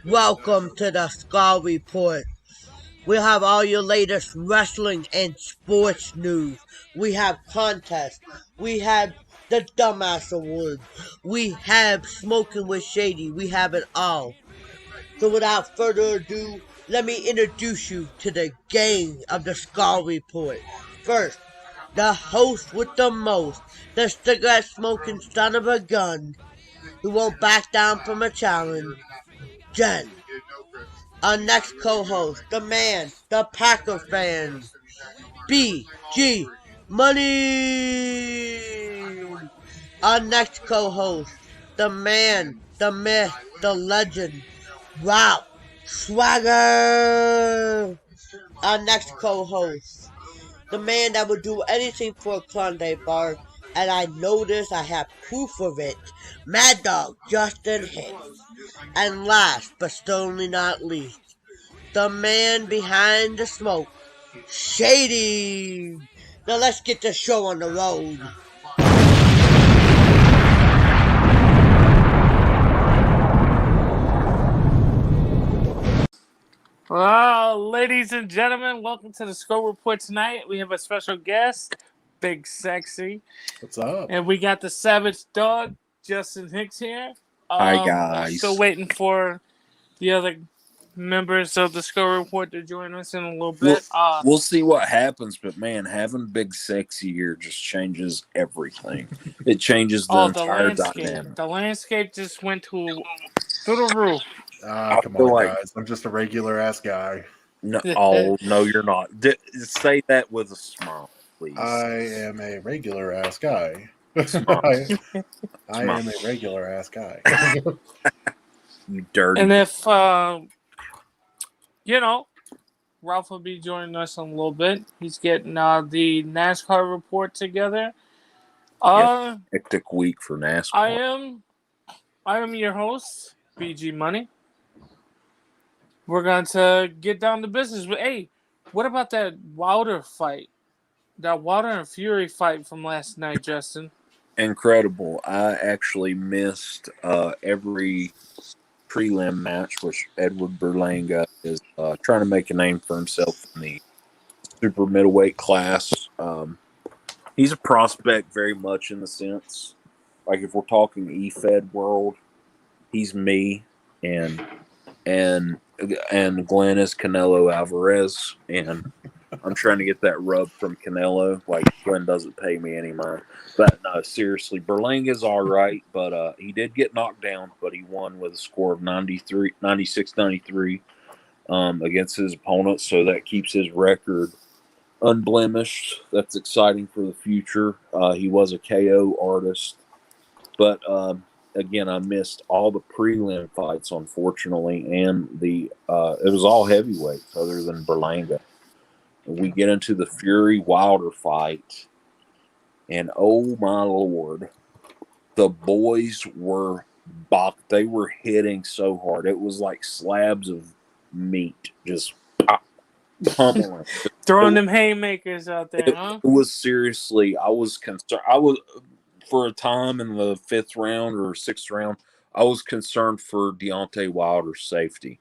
Welcome to the Skull Report. We have all your latest wrestling and sports news. We have contests. We have the Dumbass Award. We have Smoking with Shady. We have it all. So without further ado, let me introduce you to the gang of the Skull Report. First, the host with the most, the cigarette smoking son of a gun, who won't back down from a challenge, Jen. Our next co-host, the man, the Packer fan, BG Money. Our next co-host, the man, the myth, the legend, Ralph Swagger. Our next co-host, the man that would do anything for a Klondike bar, and I know this, I have proof of it, Mad Dog Justin Hicks. And last, but certainly not least, the man behind the smoke, Shady. Now let's get the show on the road. Well, ladies and gentlemen, welcome to the Skull Report tonight. We have a special guest, Big Sexy. What's up? And we got the Savage Dog, Justin Hicks here. Hi, guys. Still waiting for the other members of the Skull Report to join us in a little bit. We'll see what happens, but man, having Big Sexy here just changes everything. It changes the entire dynamic. The landscape just went through the roof. Come on, guys. I'm just a regular ass guy. No, no, you're not. Say that with a smile, please. I am a regular ass guy. I am a regular ass guy. You dirty. And if, Ralph will be joining us in a little bit. He's getting the NASCAR report together. Hectic week for NASCAR. I am your host, BG Money. We're going to get down to business. But hey, what about that Wilder fight? That Wilder and Fury fight from last night, Justin? Incredible. I actually missed every prelim match, which Edward Berlanga is trying to make a name for himself in the super middleweight class. He's a prospect very much in the sense, like if we're talking E-Fed world, he's me, and Glenn is Canelo Alvarez, and I'm trying to get that rub from Canelo. Like, Glenn doesn't pay me any money. But no, seriously, Berlanga's all right, but he did get knocked down, but he won with a score of 96-93 against his opponent, so that keeps his record unblemished. That's exciting for the future. He was a KO artist, but again, I missed all the prelim fights, unfortunately, and it was all heavyweights other than Berlanga. We get into the Fury Wilder fight, and oh my Lord, the boys were they were hitting so hard. It was like slabs of meat, just pummeling. Throwing them haymakers out there, huh? It was seriously, I was concerned. For a time in the 5th round or 6th round, I was concerned for Deontay Wilder's safety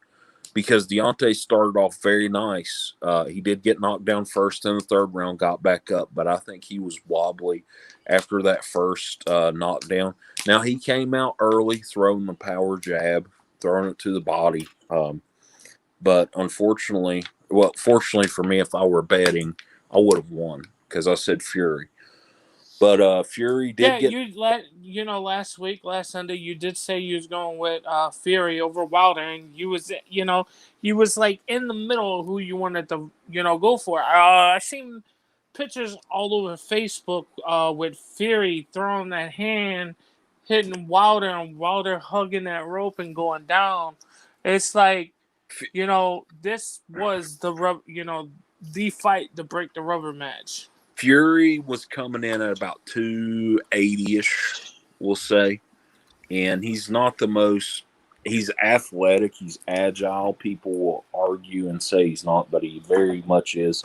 because Deontay started off very nice. He did get knocked down first in the 3rd round, got back up, but I think he was wobbly after that first knockdown. Now, he came out early, throwing the power jab, throwing it to the body. But unfortunately, fortunately for me, if I were betting, I would have won because I said Fury. But Fury did last Sunday, you did say you was going with Fury over Wilder, and you was like in the middle of who you wanted to, go for. I seen pictures all over Facebook with Fury throwing that hand, hitting Wilder, and Wilder hugging that rope and going down. It's like, this was the fight to break the rubber match. Fury was coming in at about 280-ish, we'll say. And he's not the most – he's athletic. He's agile. People will argue and say he's not, but he very much is.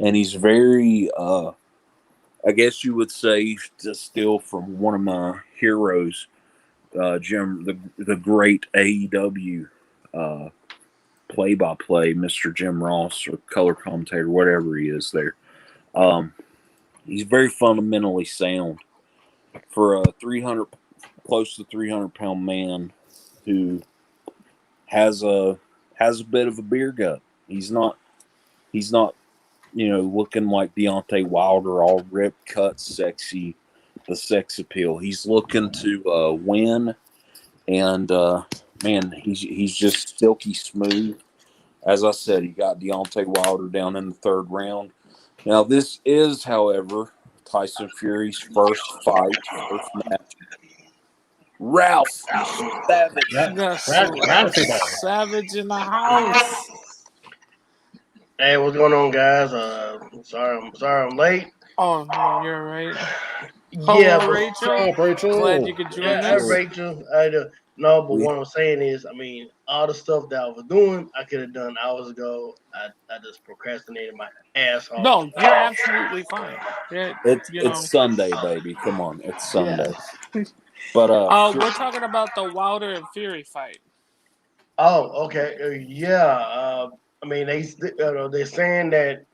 And he's very I guess you would say, to steal from one of my heroes, Jim, the great AEW play-by-play, Mr. Jim Ross, or color commentator, whatever he is there. He's very fundamentally sound for a close to 300-pound man who has a bit of a beer gut. He's not looking like Deontay Wilder, all ripped, cut, sexy, the sex appeal. He's looking to win, and man, he's just silky smooth. As I said, he got Deontay Wilder down in the third round. Now, this is, however, Tyson Fury's first match. Ralph Savage. Yes, Savage in the house. Hey, what's going on, guys? Sorry I'm late. Oh no, you're right. Yeah, Hello, but Rachel. Rachel. Glad you could join yeah, us. Rachel. But what I'm saying is, I mean, all the stuff that I was doing, I could have done hours ago. I just procrastinated my ass off. No, you're absolutely fine. It's Sunday, baby. Come on, it's Sunday. Yeah. But we're talking about the Wilder and Fury fight. Oh, okay. Yeah. I mean, they're saying that.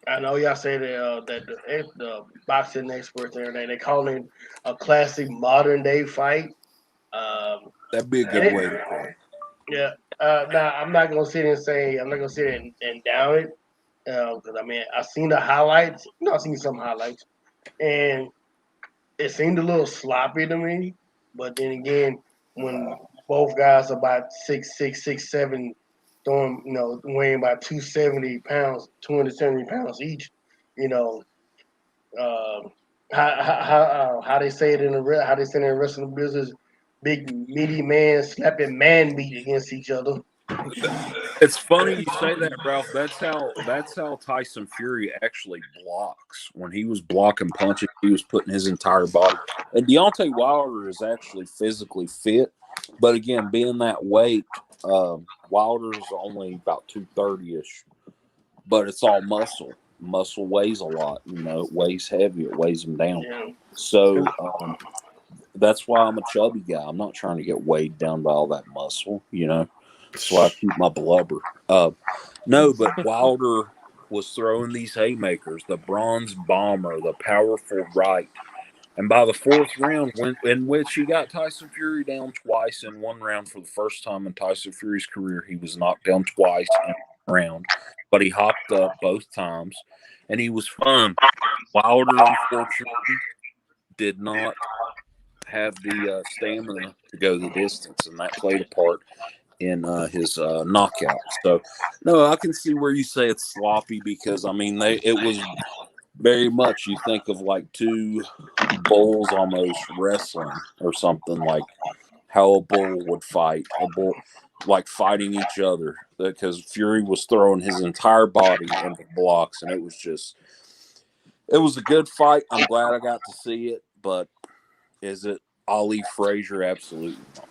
I know y'all say that the boxing experts and everything, they call it a classic modern day fight. That'd be a good way to put it. Yeah. Now I'm not gonna sit and down it because I mean I've seen the highlights. I've seen some highlights, and it seemed a little sloppy to me. But then again, when both guys are about 6'6", 6'7", throwing weighing about 270 pounds each, uh, how they say it in the wrestling business, big meaty man slapping man meat against each other. It's funny you say that, Ralph. That's how Tyson Fury actually blocks. When he was blocking punches, he was putting his entire body. And Deontay Wilder is actually physically fit, but again, being that weight, Wilder's only about 230-ish, but it's all muscle. Muscle weighs a lot, it weighs heavy, it weighs him down. Yeah. So that's why I'm a chubby guy. I'm not trying to get weighed down by all that muscle, That's why I keep my blubber. No, but Wilder was throwing these haymakers, the bronze bomber, the powerful right. And by the fourth round, in which he got Tyson Fury down twice in one round for the first time in Tyson Fury's career, he was knocked down twice in one round, but he hopped up both times, and he was fun. Wilder, unfortunately, did not have the stamina to go the distance, and that played a part in his knockout. So, no, I can see where you say it's sloppy because, I mean, it was very much, you think of like two bulls almost wrestling or something, like how a bull would fight, like fighting each other, because Fury was throwing his entire body into blocks, and it was a good fight. I'm glad I got to see it, but is it Ali Frazier? Absolutely not.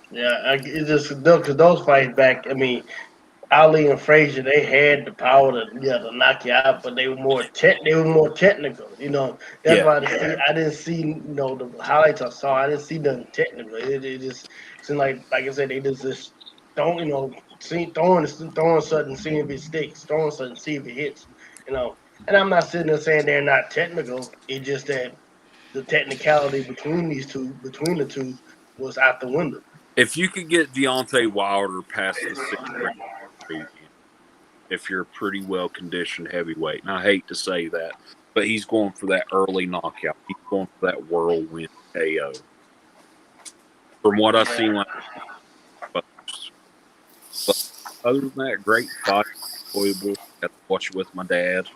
Yeah, it's just because those fights back. I mean, Ali and Frazier, they had the power to knock you out, but they were more technical. That's why I didn't see the highlights I saw. I didn't see nothing technical. It just seemed like I said, they just don't throwing something, seeing if it sticks, throwing something, see if it hits. And I'm not sitting there saying they're not technical. It's just that the technicality between the two, was out the window. If you could get Deontay Wilder past the sixth round, if you're a pretty well conditioned heavyweight, and I hate to say that, but he's going for that early knockout. He's going for that whirlwind KO. From what I've seen, but other than that, great fight, enjoyable. Got to watch it with my dad.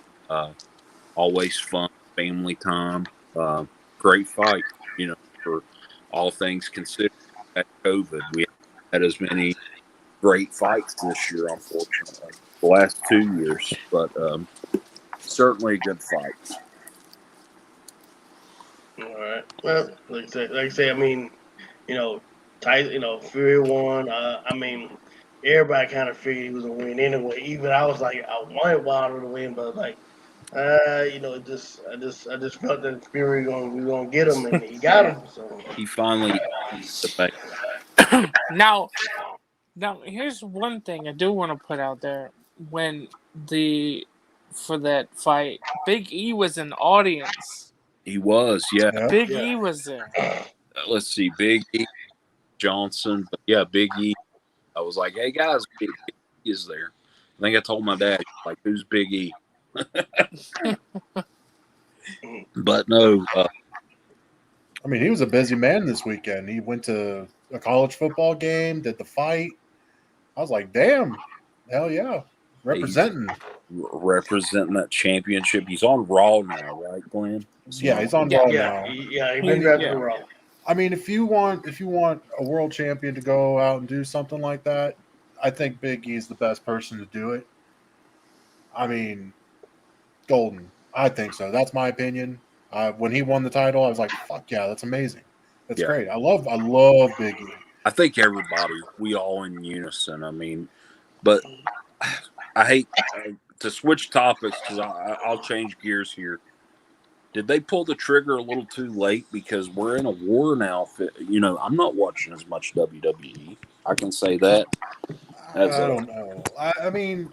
Always fun, family time. Great fight, for all things considered. At COVID, we haven't had as many great fights this year, unfortunately. The last 2 years, but certainly a good fight. All right. Well, like I say, I mean, Fury won. I mean, everybody kind of figured he was gonna win anyway. Even I was like, I wanted Wilder to win, but like, I just felt that Fury we gonna get him, and he got him. So He finally the back. Now, Now, here's one thing I do want to put out there. For that fight, Big E was an audience. He was, yeah. Yeah. Big E was there. Let's see, Big E Johnson, but yeah, Big E. I was like, hey guys, Big E is there. I think I told my dad, like, who's Big E? But no, I mean, he was a busy man this weekend. He went to a college football game, did the fight. I was like, damn, hell yeah, representing. representing that championship. He's on Raw now, right, Glenn? Yeah, he's on Yeah. Raw Yeah, now. he been back to Raw. I mean, if you want a world champion to go out and do something like that, I think Big E is the best person to do it. I mean, Golden. I think so. That's my opinion. When he won the title, I was like, "Fuck yeah, that's amazing. That's Yeah. great. I love Big E." I think everybody, we all in unison. I mean, but I hate to switch topics because I'll change gears here. Did they pull the trigger a little too late? Because we're in a war now. You know, I'm not watching as much WWE. I can say that. I don't know. I mean,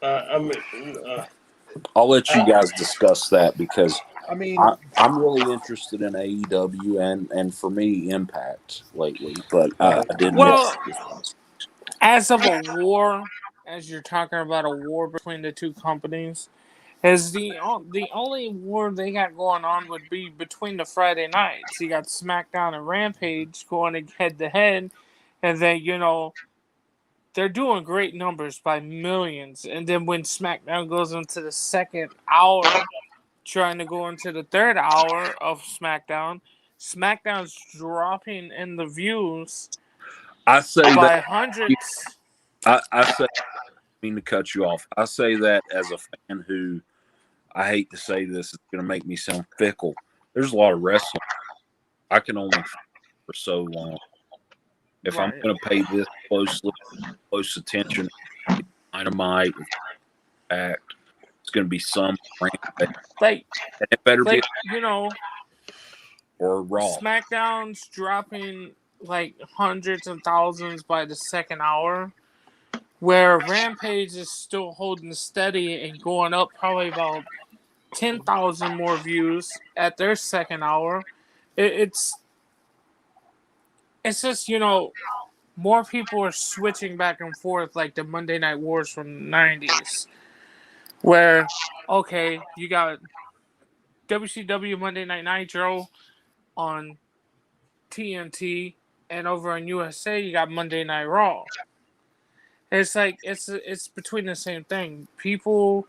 I'll let you guys discuss that because I mean, I'm really interested in AEW and for me Impact lately, but I didn't. Well, as of a war, as you're talking about a war between the two companies, as the only war they got going on would be between the Friday nights. You got SmackDown and Rampage going head to head, and then they're doing great numbers by millions. And then when SmackDown goes into the second hour, trying to go into the third hour of SmackDown's dropping in the views I say by that hundreds. I say, I mean to cut you off. I say that as a fan who, I hate to say this, it's going to make me sound fickle. There's a lot of wrestling. I can only for so long. If I'm going to pay this close attention, Dynamite, Act, it's going to be some Rampage. Like it better be or Raw. SmackDown's dropping like hundreds and thousands by the second hour, where Rampage is still holding steady and going up probably about 10,000 more views at their second hour. It's just more people are switching back and forth like the Monday Night Wars from the 90s, where okay, you got WCW Monday Night Nitro on TNT, and over on USA you got Monday Night Raw. It's like it's between the same thing. People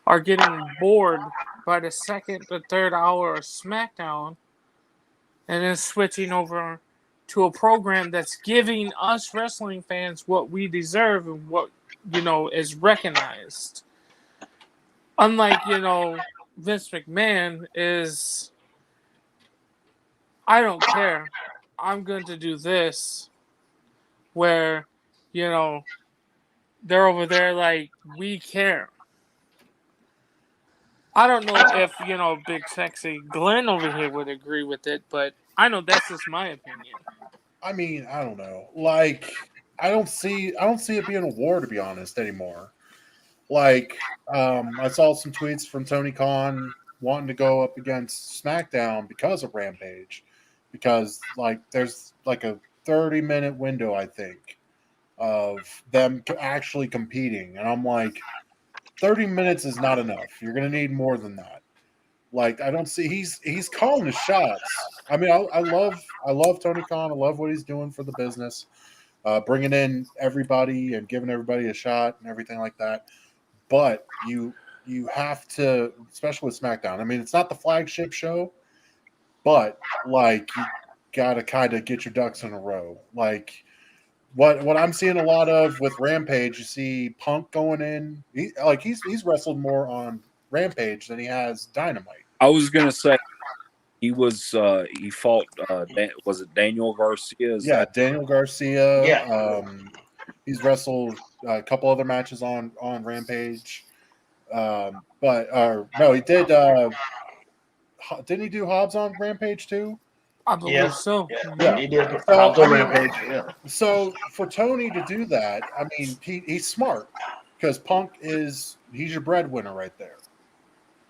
are getting bored by the second or third hour of SmackDown, and then switching over to a program that's giving us wrestling fans what we deserve and what is recognized. Unlike Vince McMahon is, I don't care, I'm going to do this, where they're over there like, we care. I don't know if Big Sexy Glenn over here would agree with it, but I know that's just my opinion. I mean, I don't know. Like, I don't see it being a war, to be honest, anymore. Like, I saw some tweets from Tony Khan wanting to go up against SmackDown because of Rampage, because like there's like a 30-minute window, I think, of them actually competing, and I'm like, 30 minutes is not enough. You're gonna need more than that. Like, I don't see he's calling the shots. I mean, I love Tony Khan. I love what he's doing for the business, bringing in everybody and giving everybody a shot and everything like that. But you have to, especially with SmackDown. I mean, it's not the flagship show, but like you got to kind of get your ducks in a row. Like what I'm seeing a lot of with Rampage, you see Punk going in. He's wrestled more on Rampage than he has Dynamite. I was gonna say he fought was it Daniel Garcia? Daniel Garcia. Yeah. He's wrestled a couple other matches on Rampage. But no, he did. Didn't he do Hobbs on Rampage too? I believe so. Yeah. He did. So, Popped on I mean, Rampage. Yeah. So for Tony to do that, I mean, he's smart because Punk he's your breadwinner right there.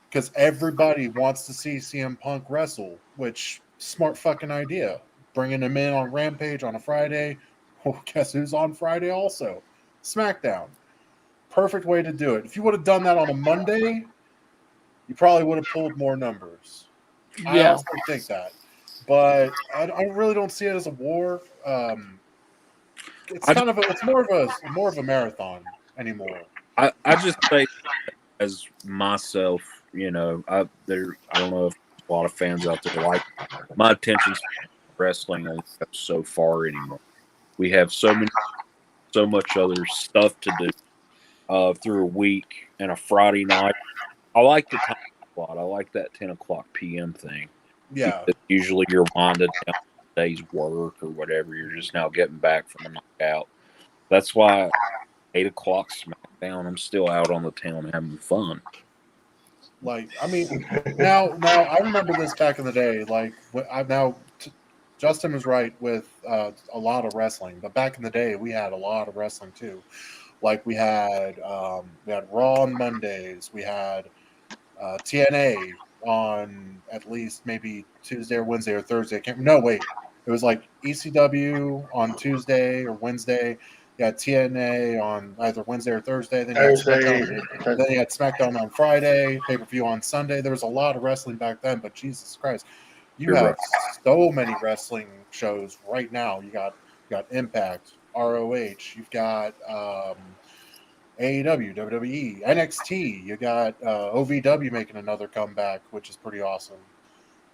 Because everybody wants to see CM Punk wrestle, which smart fucking idea. Bringing him in on Rampage on a Friday. Well, guess who's on Friday also? SmackDown. Perfect way to do it. If you would have done that on a Monday, you probably would have pulled more numbers. I Yeah. also think that. But I really don't see it as a war. It's kind of it's more of a marathon anymore. I just say as myself, you know, I don't know if a lot of fans out there like my attention's wrestling only goes so far anymore. We have so much other stuff to do through a week and a Friday night. I like the time slot. I like that 10 o'clock p.m. thing. Yeah. Because usually you're winded down the day's work or whatever. You're just now getting back from a knockout. That's why 8 o'clock SmackDown, I'm still out on the town having fun. Like, I mean, now I remember this back in the day. Like, Justin was right with a lot of wrestling, but back in the day, we had a lot of wrestling too. Like, we had Raw on Mondays, we had TNA on at least maybe Tuesday or Wednesday or Thursday. I can't. No, wait, it was like ECW on Tuesday or Wednesday. You had TNA on either Wednesday or Thursday. Then you had SmackDown on Friday, pay-per-view on Sunday. There was a lot of wrestling back then, but Jesus Christ, you You're have right. so many wrestling shows right now. You got Impact, ROH, you've got AEW, WWE, NXT. You got OVW making another comeback, which is pretty awesome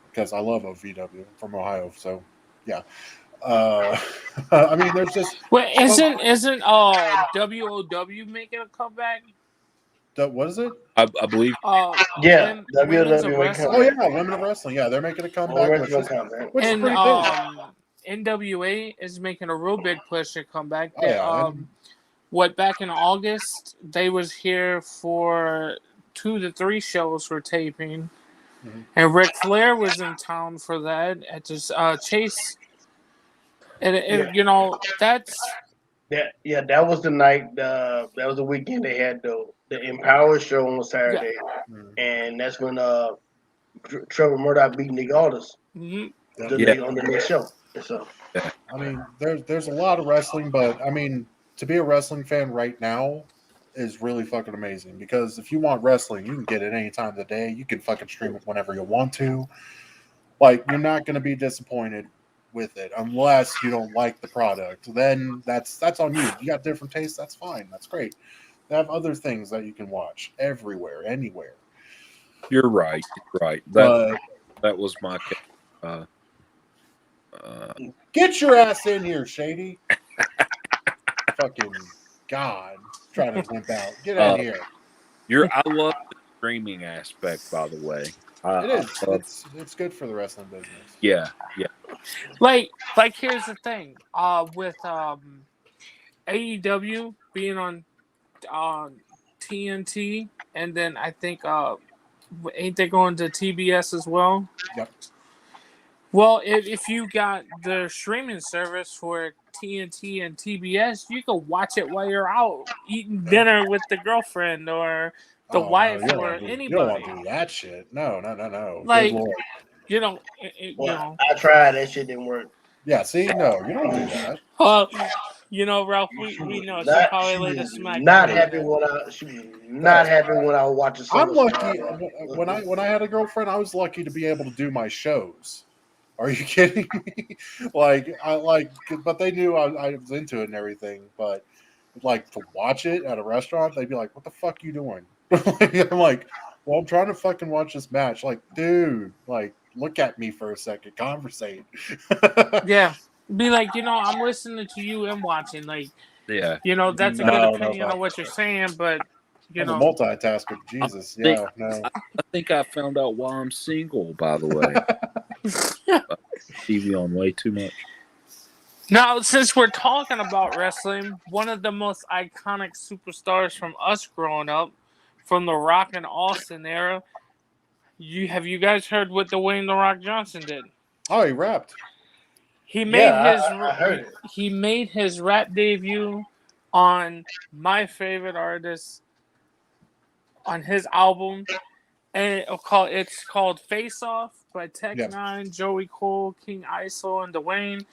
because I love OVW from Ohio. So, yeah. I mean, there's just Wait, isn't WOW making a comeback? what is it? I believe Yeah. Women's of WWE Oh wrestling, yeah, Women of Wrestling. Yeah, they're making a comeback, which is and pretty big. NWA is making a real big push to come back. Oh yeah, Back in August they was here for 2 to 3 shows for taping, and Ric Flair was in town for that at this Chase, and you know that's. That was the night. That was the weekend they had the Empower show on Saturday, and that's when Trevor Murdoch beat Nick Aldis Mhm. on the next show. So I mean, there's a lot of wrestling, but I mean, to be a wrestling fan right now is really fucking amazing because if you want wrestling, you can get it any time of the day. You can fucking stream it whenever you want to. Like, you're not going to be disappointed with it unless you don't like the product. Then that's on you. You got different tastes, that's fine. That's great. They have other things that you can watch everywhere, anywhere. you're right. Right. But That was my. get your ass in here, Shady. Fucking God, trying to limp out. Get out of here. I love the streaming aspect, by the way. It is. It's good for the wrestling business. Yeah. Like here's the thing. With AEW being on TNT, and then I think ain't they going to TBS as well? Yep. Well, if you got the streaming service for TNT and TBS, you can watch it while you're out eating dinner with the girlfriend or the wife or anybody. You don't want to do that shit. No. Like, good Lord. you know, I tried that shit didn't work. Yeah, see, no, you don't do that. You know, Ralph, we know she probably laid a smack. Not happy when I was watching. I'm lucky when I had a girlfriend. I was lucky to be able to do my shows. Are you kidding me? But they knew I was into it and everything. But like to watch it at a restaurant, they'd be like, "What the fuck you doing?" I'm like, "Well, I'm trying to fucking watch this match." Like, dude, like, look at me for a second, conversate. Yeah, be like, I'm listening to you and watching. Like, Yeah. That's a good opinion on what you're saying, but I'm a multitasker. Jesus, I think I found out why I'm single. By the way, TV on way too much. Now, since we're talking about wrestling, one of the most iconic superstars from us growing up, from the Rock and Austin era, have you guys heard what Dwayne The Rock Johnson did? Oh, he rapped. He made I heard it. he made his rap debut on my favorite artist on his album, and it's called Face Off by Tech Yeah. Nine, Joey Cole, King ISO, and Dwayne.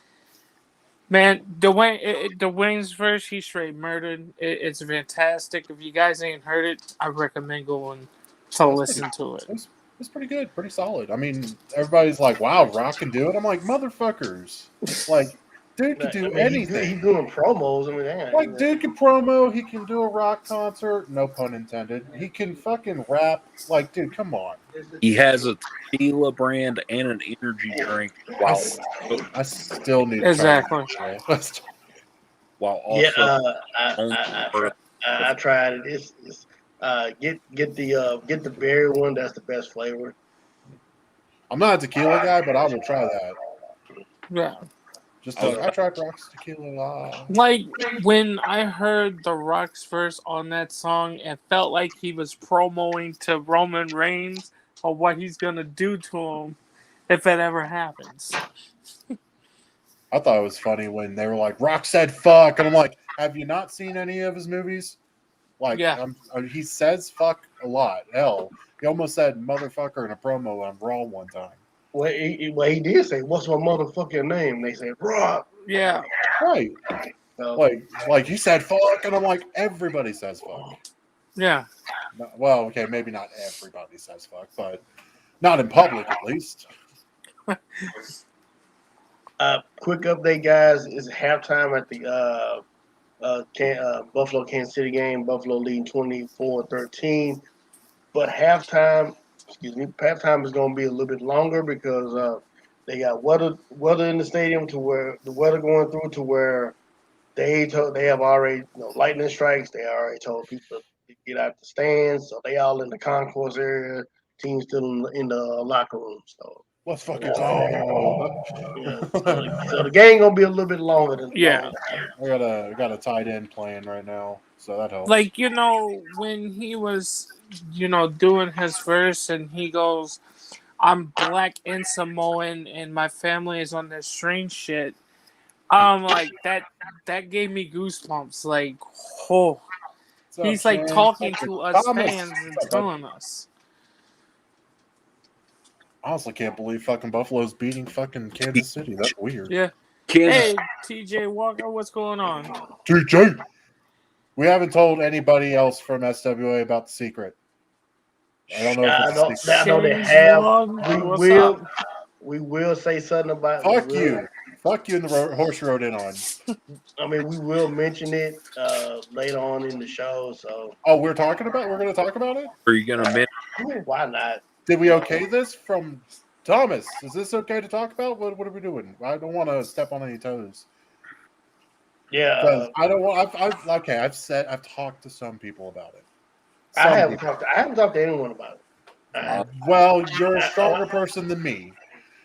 Man, Dwayne's verse, he straight murdered. It's fantastic. If you guys ain't heard it, I recommend going to listen to it. It's pretty good, pretty solid. I mean, everybody's like, "Wow, Rock can do it." I'm like, "Motherfuckers!" Like, dude can do anything. He's doing promos. I mean, damn, Like, dude can promo. He can do a rock concert. No pun intended. He can fucking rap. Like, dude, come on. He has a tequila brand and an energy drink. Wow. I still need to Exactly. try it. While also I tried it. It's get the berry one. That's the best flavor. I'm not a tequila guy, but I will try that. Yeah. Just I tried Rock's tequila. Like when I heard the Rock's verse on that song, it felt like he was promoting to Roman Reigns or what he's gonna do to him if it ever happens. I thought it was funny when they were like, "Rock said fuck," and I'm like, "Have you not seen any of his movies?" Like, Yeah. He says fuck a lot. Hell, he almost said motherfucker in a promo on Raw one time. Well, he did say, "What's my motherfucking name?" They said, "Rock." Yeah. Right. So, Like he said fuck, and I'm like, everybody says fuck. Yeah. Well, okay, maybe not everybody says fuck, but not in public at least. quick update, guys. It's halftime at the Buffalo Kansas City game. Buffalo leading 24-13. But halftime is going to be a little bit longer because they got weather in the stadium to where the weather going through to where they have already lightning strikes. They already told people to get out the stands, so they all in the concourse area. Team still in the locker room. So let's fucking go. So the game gonna be a little bit longer than Yeah. I got a tight end playing right now, so that helps. Like, when he was, doing his verse and he goes, I'm black and Samoan and my family is on this strange shit. Like that gave me goosebumps. Like, oh, he's like talking to us fans and telling us. I honestly can't believe fucking Buffalo's beating fucking Kansas City. That's weird. Yeah. Kansas. Hey, TJ Walker, what's going on? TJ, we haven't told anybody else from SWA about the secret. I don't know if it's I know they have. We will say something about. Fuck you. Fuck you in the horse you rode in on. I mean, we will mention it later on in the show. So. Oh, we're going to talk about it? Are you going to mention? I mean, why not? Did we okay this from Thomas? Is this okay to talk about? What are we doing? I don't want to step on any toes. Yeah. I don't want. I've talked to some people about it. I haven't talked to anyone about it. Well, you're a stronger person than me.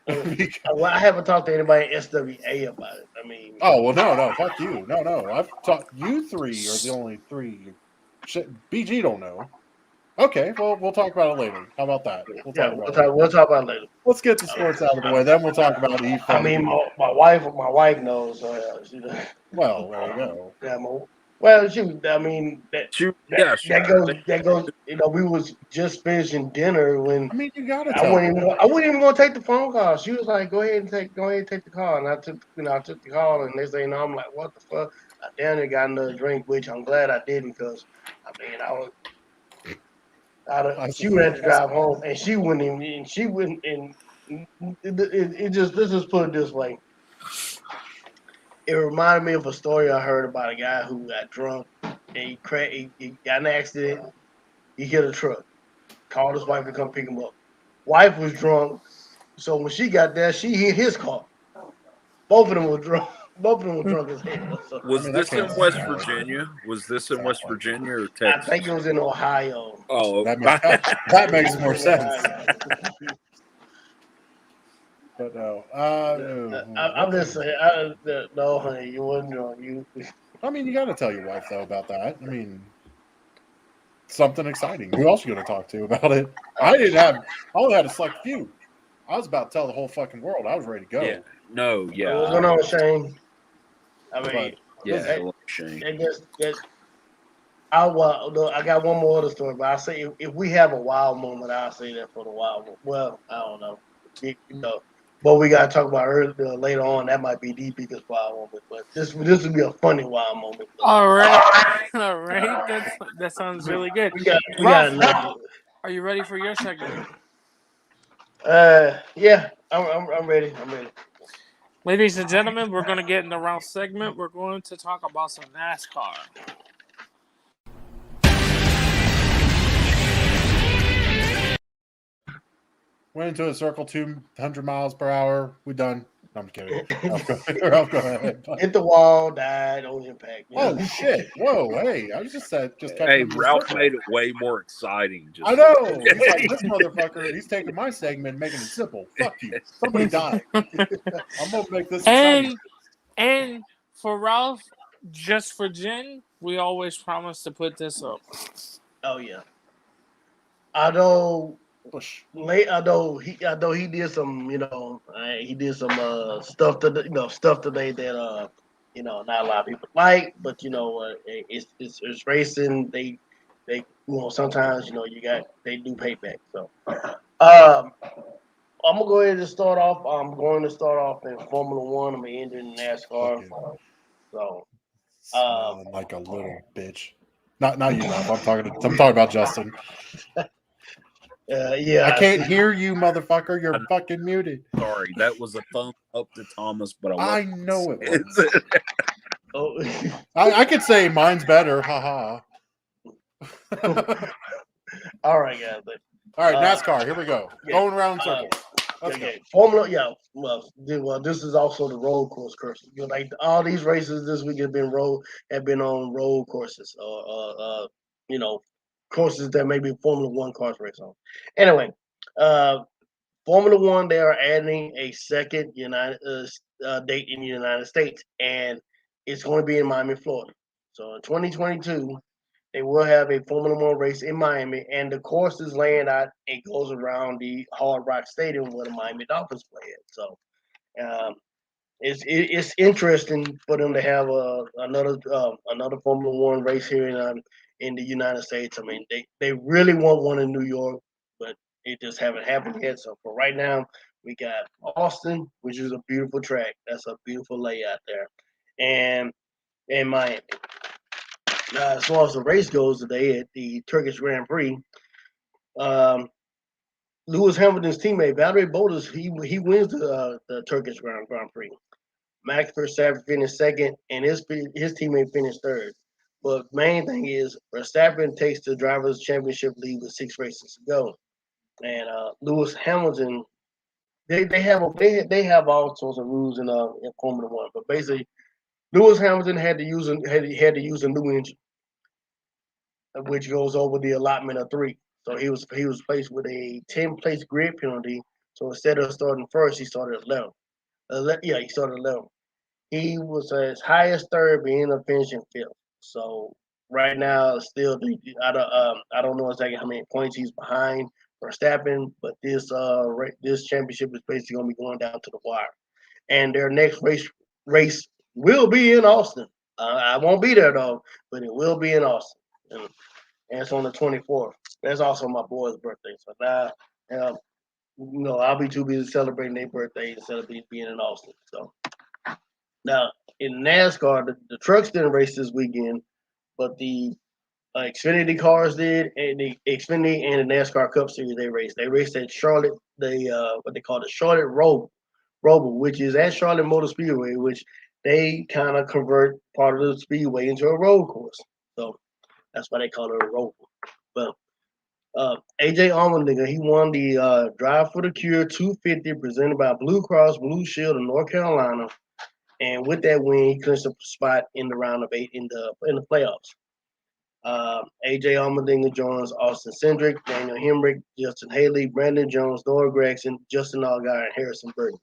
Well, I haven't talked to anybody at SWA about it. I mean. Oh well, no, fuck you, no. I've talked. You three are the only three. Shit, BG don't know. Okay, well, we'll talk about it later. How about that? We'll talk about it later. Let's get the sports out of the way. Then we'll talk about E. I mean, my wife knows. Well, there you go. Yeah, well, shoot. I mean, that goes. We was just finishing dinner when. I mean, you gotta. I wasn't even gonna take the phone call. She was like, "Go ahead and take the call." And I took the call, and they say, "No." I'm like, "What the fuck?" I damn near got another drink, which I'm glad I didn't, because I mean, she would have to drive home, and she wouldn't even. And she wouldn't. And it just. Let's just put it this way. It reminded me of a story I heard about a guy who got drunk and he got in an accident. He hit a truck. Called his wife to come pick him up. Wife was drunk, so when she got there, she hit his car. Both of them were drunk. Both of them were drunk as hell. So, was this in West Virginia? Was this in West Virginia or Texas? I think it was in Ohio. Oh, that makes more sense. But no, I'm just saying. No, honey, you wasn't drunk. I mean, you got to tell your wife though about that. I mean, something exciting. Who else are you going to talk to about it? I only had a select few. I was about to tell the whole fucking world I was ready to go. Yeah. No. Yeah. What's going on, Shane? I mean, But Yeah. that- hello, Shane. I got one more other story, but I say if we have a wild moment, I'll say that for the wild moment. Well, I don't know. But we gotta talk about later on. That might be the biggest wild moment, but this would be a funny wild moment. All right, all right. That sounds really good. We got Ralph, another. are you ready for your segment? Yeah, I'm ready. I'm ready. Ladies and gentlemen, we're going to get in the Ralph segment. We're going to talk about some NASCAR. went into a circle 200 miles per hour. We done. No, I'm just kidding. I'll go ahead. Hit the wall, died on impact. Oh shit! Whoa, hey! I was just said, just catching Hey, him in the Ralph circle. made it way more exciting. I know. He's like, this motherfucker. He's taking my segment, and making it simple. Fuck you. Somebody died. I'm gonna make this exciting. And for Ralph, just for Jen, we always promise to put this up. Oh yeah. Although Push. although he did some, he did some stuff today that not a lot of people like, but it's racing. They sometimes they do payback. So I'm gonna go ahead and start off. I'm going to start off in Formula One. I'm gonna end in NASCAR. Okay. So Smiling like a little bitch. Not you, Ralph. I'm talking about Justin. yeah, I can't hear you, motherfucker. You're fucking muted. Sorry, that was a thumbs up to Thomas, but I know it was. Oh. I could say mine's better. Haha. All right, guys. All right, NASCAR. Here we go. Yeah. Going around in circles. Let's go. Formula, yeah. Well, this is also the road course courses. Like all these races this week have been on road courses, or courses that maybe Formula One cars race on. Anyway, Formula One, they are adding a second date in the United States, and it's going to be in Miami, Florida. So in 2022, they will have a Formula One race in Miami, and the course is laying out. It goes around the Hard Rock Stadium where the Miami Dolphins play at. So it's interesting for them to have another Formula One race here in the United States. I mean, they really want one in New York, but it just haven't happened yet. So for right now, we got Austin, which is a beautiful track. That's a beautiful layout there, and Miami. As far as the race goes today at the Turkish Grand Prix, Lewis Hamilton's teammate Valtteri Bottas he wins the Turkish Grand Prix. Max Verstappen finished second, and his teammate finished third. But main thing is Verstappen takes the drivers' championship lead with 6 races to go, and Lewis Hamilton they have all sorts of rules in Formula One, but basically Lewis Hamilton had to use a new engine, which goes over the allotment of 3. So he was placed with a 10-place grid penalty. So instead of starting first, he started 11th. He started 11th. He was his highest third, but he ended up finishing 5th. So right now, still, I don't know exactly how many points he's behind Verstappen, but this championship is basically going to be going down to the wire. And their next race will be in Austin. I won't be there though, but it will be in Austin. And it's on the 24th. That's also my boy's birthday. So now, I'll be too busy celebrating their birthday instead of being in Austin. So now in NASCAR, the trucks didn't race this weekend, but the Xfinity cars did, and the Xfinity and the NASCAR Cup Series they raced. They raced at Charlotte, what they call the Charlotte Roval, which is at Charlotte Motor Speedway, which they kind of convert part of the speedway into a road course. So that's why they call it a Roval. But AJ Allmendinger, he won the Drive for the Cure 250 presented by Blue Cross Blue Shield of North Carolina, and with that win, he clinched a spot in the round of 8 in the playoffs. AJ Allmendinger joins Austin Cindric, Daniel Hemrick, Justin Haley, Brandon Jones, Noah Gregson, Justin Allgaier, and Harrison Burton.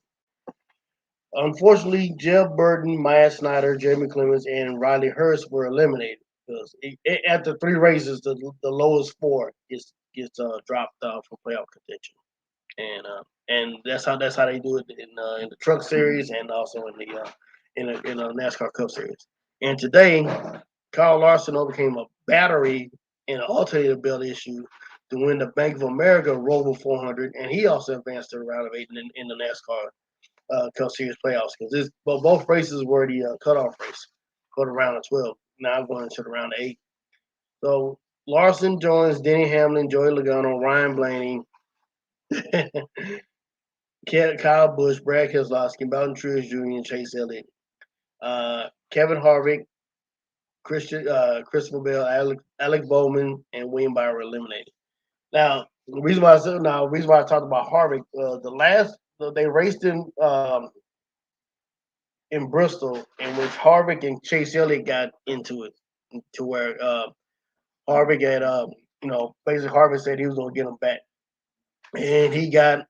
Unfortunately, Jeb Burton, Maya Snyder, Jeremy Clemens, and Riley Hurst were eliminated because after 3 races, the lowest 4 gets dropped from playoff contention. and that's how they do it in the Truck Series and also in the NASCAR Cup Series. And today, Kyle Larson overcame a battery and an alternator belt issue to win the Bank of America Roval 400, and he also advanced to the round of 8 in the NASCAR Cup Series playoffs because both races were the cutoff race for the round of 12. Now I'm going into the round of 8. So Larson joins Denny Hamlin, Joey Logano, Ryan Blaney, Kyle Busch, Brad Keselowski, Belton Truex Jr., and Chase Elliott. Kevin Harvick, Christopher Bell, Alex Bowman, and William Byron eliminated. Now, the reason why I talked about Harvick, they raced in Bristol, in which Harvick and Chase Elliott got into it, to where Harvick had basically Harvick said he was gonna get him back, and he got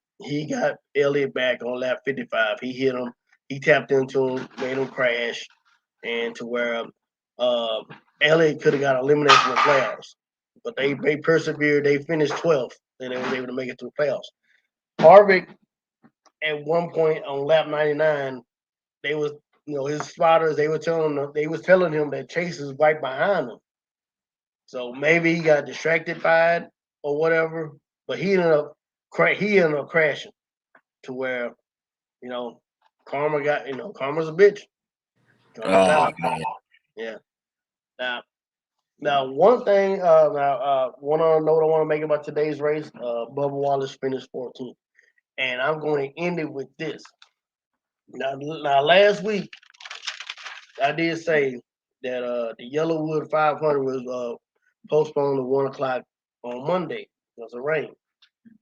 Elliott back on lap 55. He hit him, he tapped into him, made him crash, and to where Elliott could have got eliminated from the playoffs, but they persevered. They finished 12th, and they was able to make it to the playoffs. Harvick, at one point on lap 99, they was his spotters. They was telling him that Chase is right behind him. So maybe he got distracted by it or whatever. But he ended up crashing to where karma's a bitch. Oh man. Yeah. Now one thing. One other note I want to make about today's race. Bubba Wallace finished 14th, and I'm going to end it with this. Now last week I did say that the Yellowwood 500 was postponed to 1 o'clock on Monday because of rain.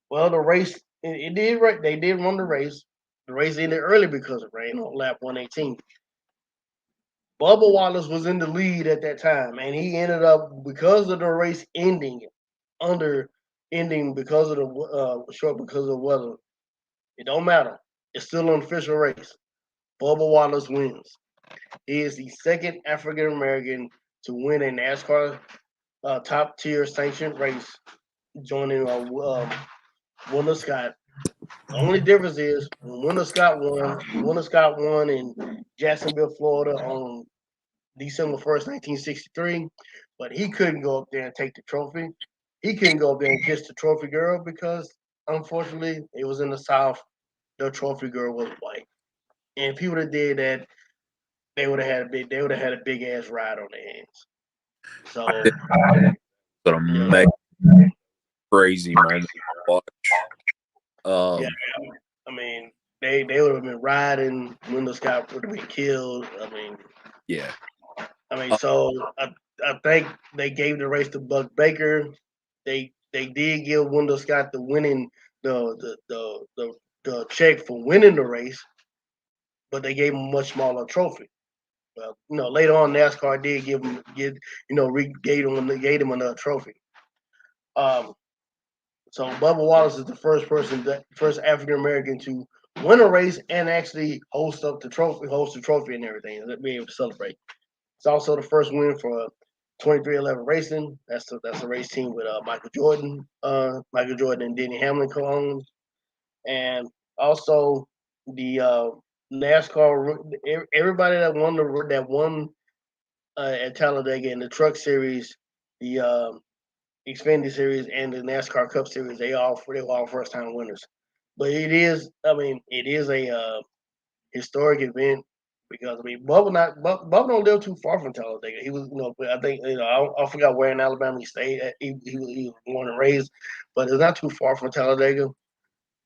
Well, the race they did run the race. The race ended early because of rain on lap 118. Bubba Wallace was in the lead at that time, and he ended up, because of the race ending because of the weather. It don't matter. It's still an official race. Bubba Wallace wins. He is the second African American to win a NASCAR top tier sanctioned race, joining Wendell Scott. The only difference is when Wendell Scott won in Jacksonville, Florida on December 1st, 1963, but he couldn't go up there and take the trophy. He couldn't go up there and kiss the trophy girl because, unfortunately, it was in the South. The trophy girl was white. And if he would have did that, they would have had a big ass ride on their hands. So, But crazy moment to watch. Yeah, I mean, they would have been riding. Wendell Scott would have been killed. Yeah. So I think they gave the race to Buck Baker. They did give Wendell Scott the check for winning the race, but they gave him a much smaller trophy. Well, later on NASCAR did gave him another trophy. So Bubba Wallace is the first African American to win a race and actually host the trophy and everything, and be able to celebrate. It's also the first win for 2311 Racing. That's a race team with Michael Jordan and Denny Hamlin co-owned, and also the NASCAR. Everybody that won at Talladega in the Truck Series, the Xfinity Series, and the NASCAR Cup Series, they were all first time winners. But it is a historic event because Bubba don't live too far from Talladega. He was, I think, I forgot where in Alabama he stayed at. He was born and raised, but it's not too far from Talladega,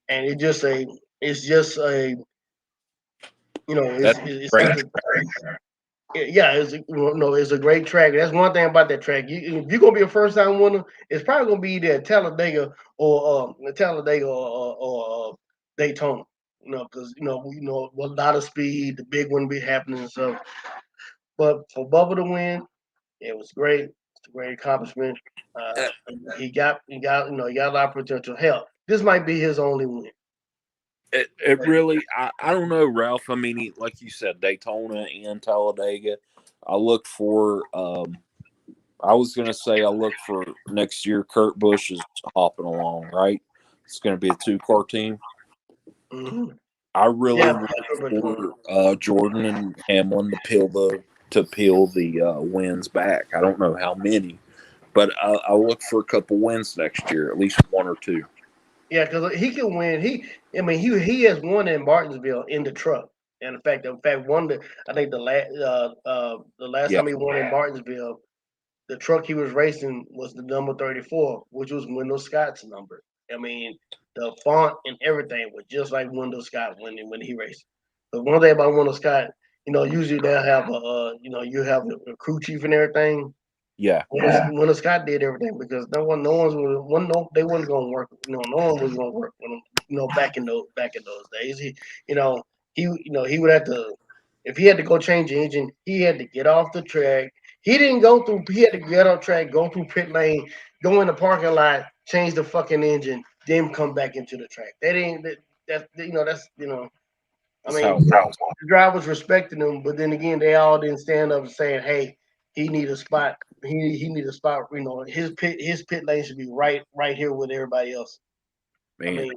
and it's just a it's a great track. That's one thing about that track. If you're gonna be a first time winner, it's probably gonna be either Talladega or Daytona. Because a lot of speed, the big one be happening and stuff. But for Bubba to win, it was great. It's a great accomplishment. He got a lot of potential. Hell, this might be his only win. It really, I don't know, Ralph. I mean, like you said, Daytona and Talladega. I look for, I was going to say, I look for next year, Kurt Busch is hopping along, right? It's going to be a 2-car team. Mm-hmm. I really Yeah, want for Jordan and Hamlin to peel the wins back. I don't know how many, but I'll look for a couple wins next year, at least 1 or 2. Yeah, because he can win. He has won in Martinsville in the truck. And in fact, I think the last time he won in Martinsville, the truck he was racing was the number 34, which was Wendell Scott's number. I mean, the font and everything was just like Wendell Scott when he raced. But one thing about Wendell Scott, usually they'll have you have a crew chief and everything. Yeah. Wendell Scott did everything because they wasn't going to work. No one was going to work with him. Back in those days, he would have to, if he had to go change the engine, he had to get off the track. He didn't go through. He had to get on track, go through pit lane, go in the parking lot, change the fucking engine, then come back into the track. That ain't that. I mean, the drivers respected him, but then again, they all didn't stand up and saying, "Hey, he need a spot. He need a spot. His pit lane should be right here with everybody else." Man.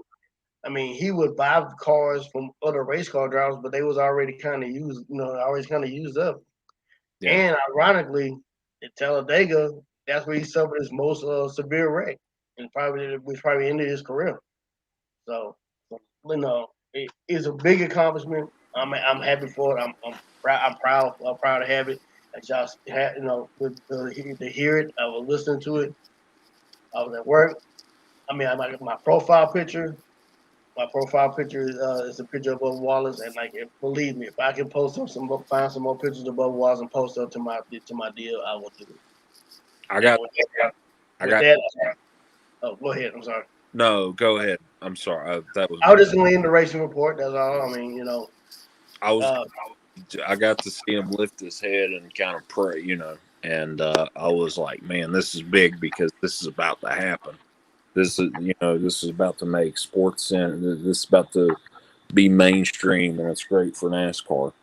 I mean, he would buy cars from other race car drivers, but they was already kind of used up. Yeah. And ironically, in Talladega, that's where he suffered his most severe wreck, and which probably ended his career. So, it is a big accomplishment. I'm happy for it. I'm proud to have it. And just to hear it. I was listening to it. I was at work. I mean, my profile picture. My profile picture is a picture of Bubba Wallace, and believe me, if I can find some more pictures of Bubba Wallace and post up to my deal, I will do it. I got. Oh, go ahead. I'm sorry. No, go ahead. I'm sorry. I was just going to end the racing report. That's all. I mean, I got to see him lift his head and kind of pray, and I was like, man, this is big because this is about to happen. This is about to make sports sense. This is about to be mainstream, and it's great for NASCAR.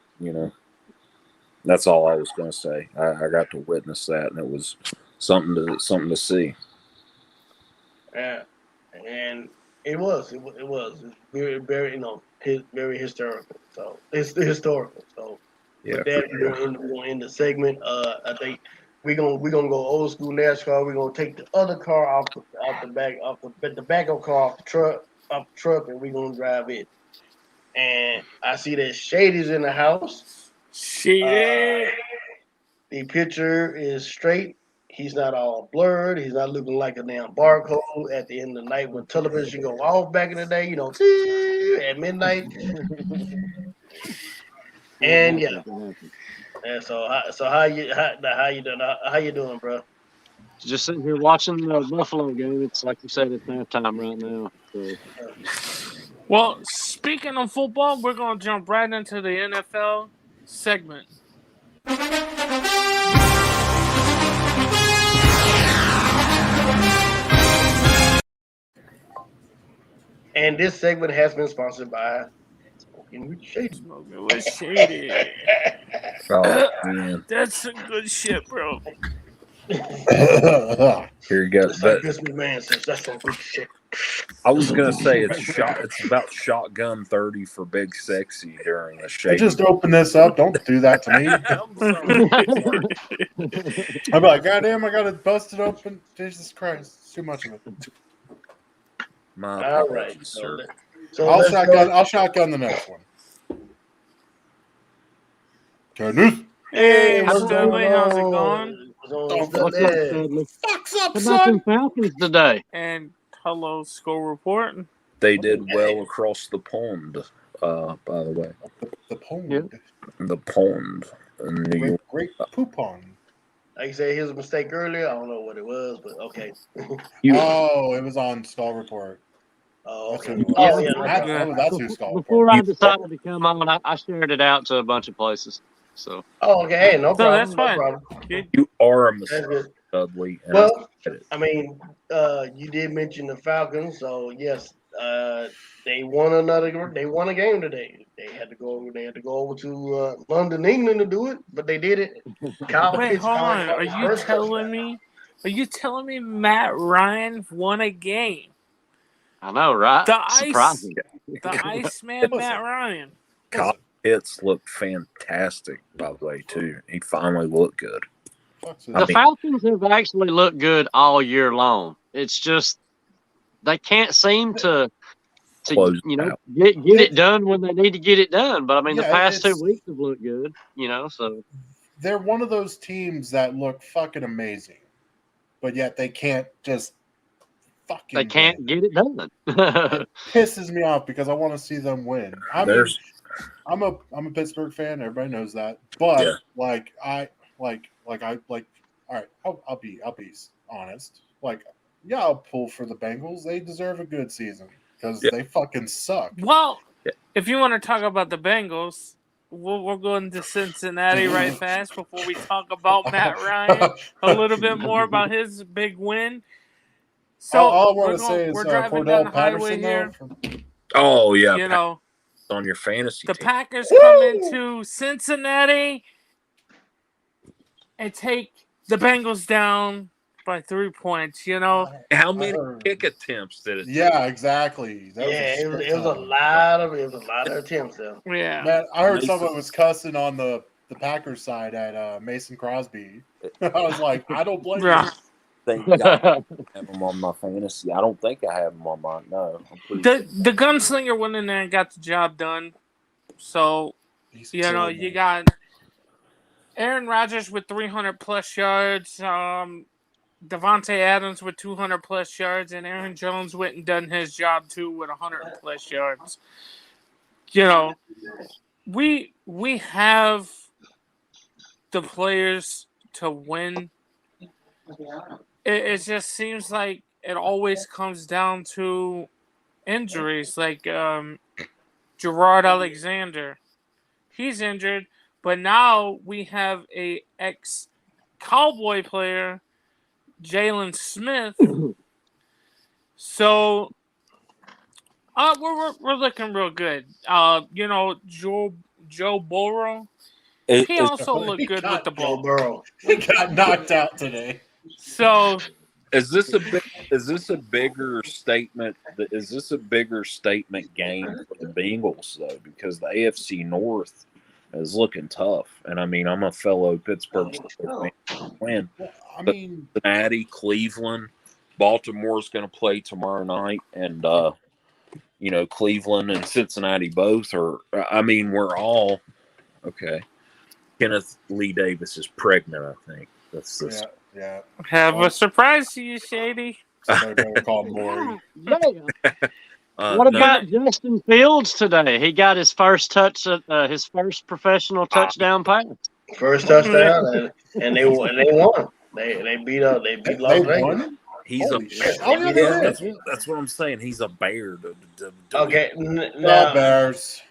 That's all I was going to say. I got to witness that, and it was something to see. Yeah, and it was very, very, very historical. So it's historical. So with that, we're going to end the segment. I think we're gonna go old school NASCAR. We're gonna take the other car off the backup car off the truck, and we're gonna drive it. And I see that Shady's in the house. Shady. The picture is straight. He's not all blurred. He's not looking like a damn barcode at the end of the night when television go off back in the day, at midnight. And yeah. And so how you doing? How you doing, bro? Just sitting here watching the Buffalo game. It's like you said, it's halftime right now. So. Well, speaking of football, we're gonna jump right into the NFL segment. And this segment has been sponsored by Smoking with Shady. Smoking with Shady. Oh, man. That's some good shit, bro. Here you go. That's some good shit. I was gonna say it's about shotgun 30 for Big Sexy during the shade. Just open this up. Don't do that to me. I'm like, goddamn, I gotta bust it open. Jesus Christ, it's too much of it. My apologies, right, sir. So I'll shotgun the next one. Goodness. Hey, Stanley, how's it going? What's up, son? Falcons today. And hello, score report. They did well across the pond, by the way. The pond. Yeah. The pond. Great poop pond. Like you said, here's a mistake earlier. I don't know what it was, but okay. It was on Stall Report. Oh, okay. That's who Stall Report. Before I decided to come on, I shared it out to a bunch of places. So. Oh, okay. Hey, no problem. That's fine. No problem. You are a mistake, Dudley. Well, I mean, you did mention the Falcons, so yes, they won a game today. They had to go over to London, England to do it, but they did it. Wait, hold on. Are you telling me Matt Ryan won a game? I know, right? The Surprising. The Iceman, Listen. Matt Ryan. Kyle Pitts looked fantastic, by the way, too. He finally looked good. The Falcons have actually looked good all year long. It's just they can't seem to Close you know out. get it done when they need to get it done. But I mean, the past 2 weeks have looked good. So they're one of those teams that look fucking amazing, but yet they can't just fucking. They can't get it done. It pisses me off because I want to see them win. I mean, I'm a Pittsburgh fan. Everybody knows that, but all right, I'll be honest. Like, yeah, I'll pull for the Bengals. They deserve a good season because they fucking suck. Well, if you want to talk about the Bengals, we'll go into Cincinnati right fast before we talk about Matt Ryan a little bit more about his big win. So all I want to say is we're driving Cornell down the highway Patterson, here. Oh yeah, On your fantasy the team. Packers come into Cincinnati and take the Bengals down by 3 points. How many kick attempts did it take? Yeah, exactly. It was a lot of attempts there. Yeah, man, I heard someone was cussing on the Packers side at Mason Crosby. I was like, I don't blame you. I have him on my fantasy. I don't think I have him on mine. No, the gunslinger went in there and got the job done. So you got Aaron Rodgers with 300 plus yards, Devontae Adams with 200 plus yards, and Aaron Jones went and done his job too with 100 plus yards. We have the players to win. It just seems like it always comes down to injuries, like Gerard Alexander. He's injured, but now we have a ex-Cowboy player, Jalen Smith. So we're looking real good. Joe Burrow. He also looked good with the ball. Burrow. He got knocked out today. So is this a bigger statement? Is this a bigger statement game for the Bengals though? Because the AFC North is looking tough, and I mean I'm a fellow Pittsburgh fan. I mean, Cincinnati, Cleveland, Baltimore's going to play tomorrow night, and Cleveland and Cincinnati both are. I mean, we're all okay. Kenneth Lee Davis is pregnant, I think. That's this. Yeah. Have a surprise to you, Shady. Somebody call Maury. What about Justin Fields today? He got his first his first professional touchdown pass. First touchdown, and they won. They beat Las Vegas. He's that's what I'm saying. He's a bear. Okay, now Bears.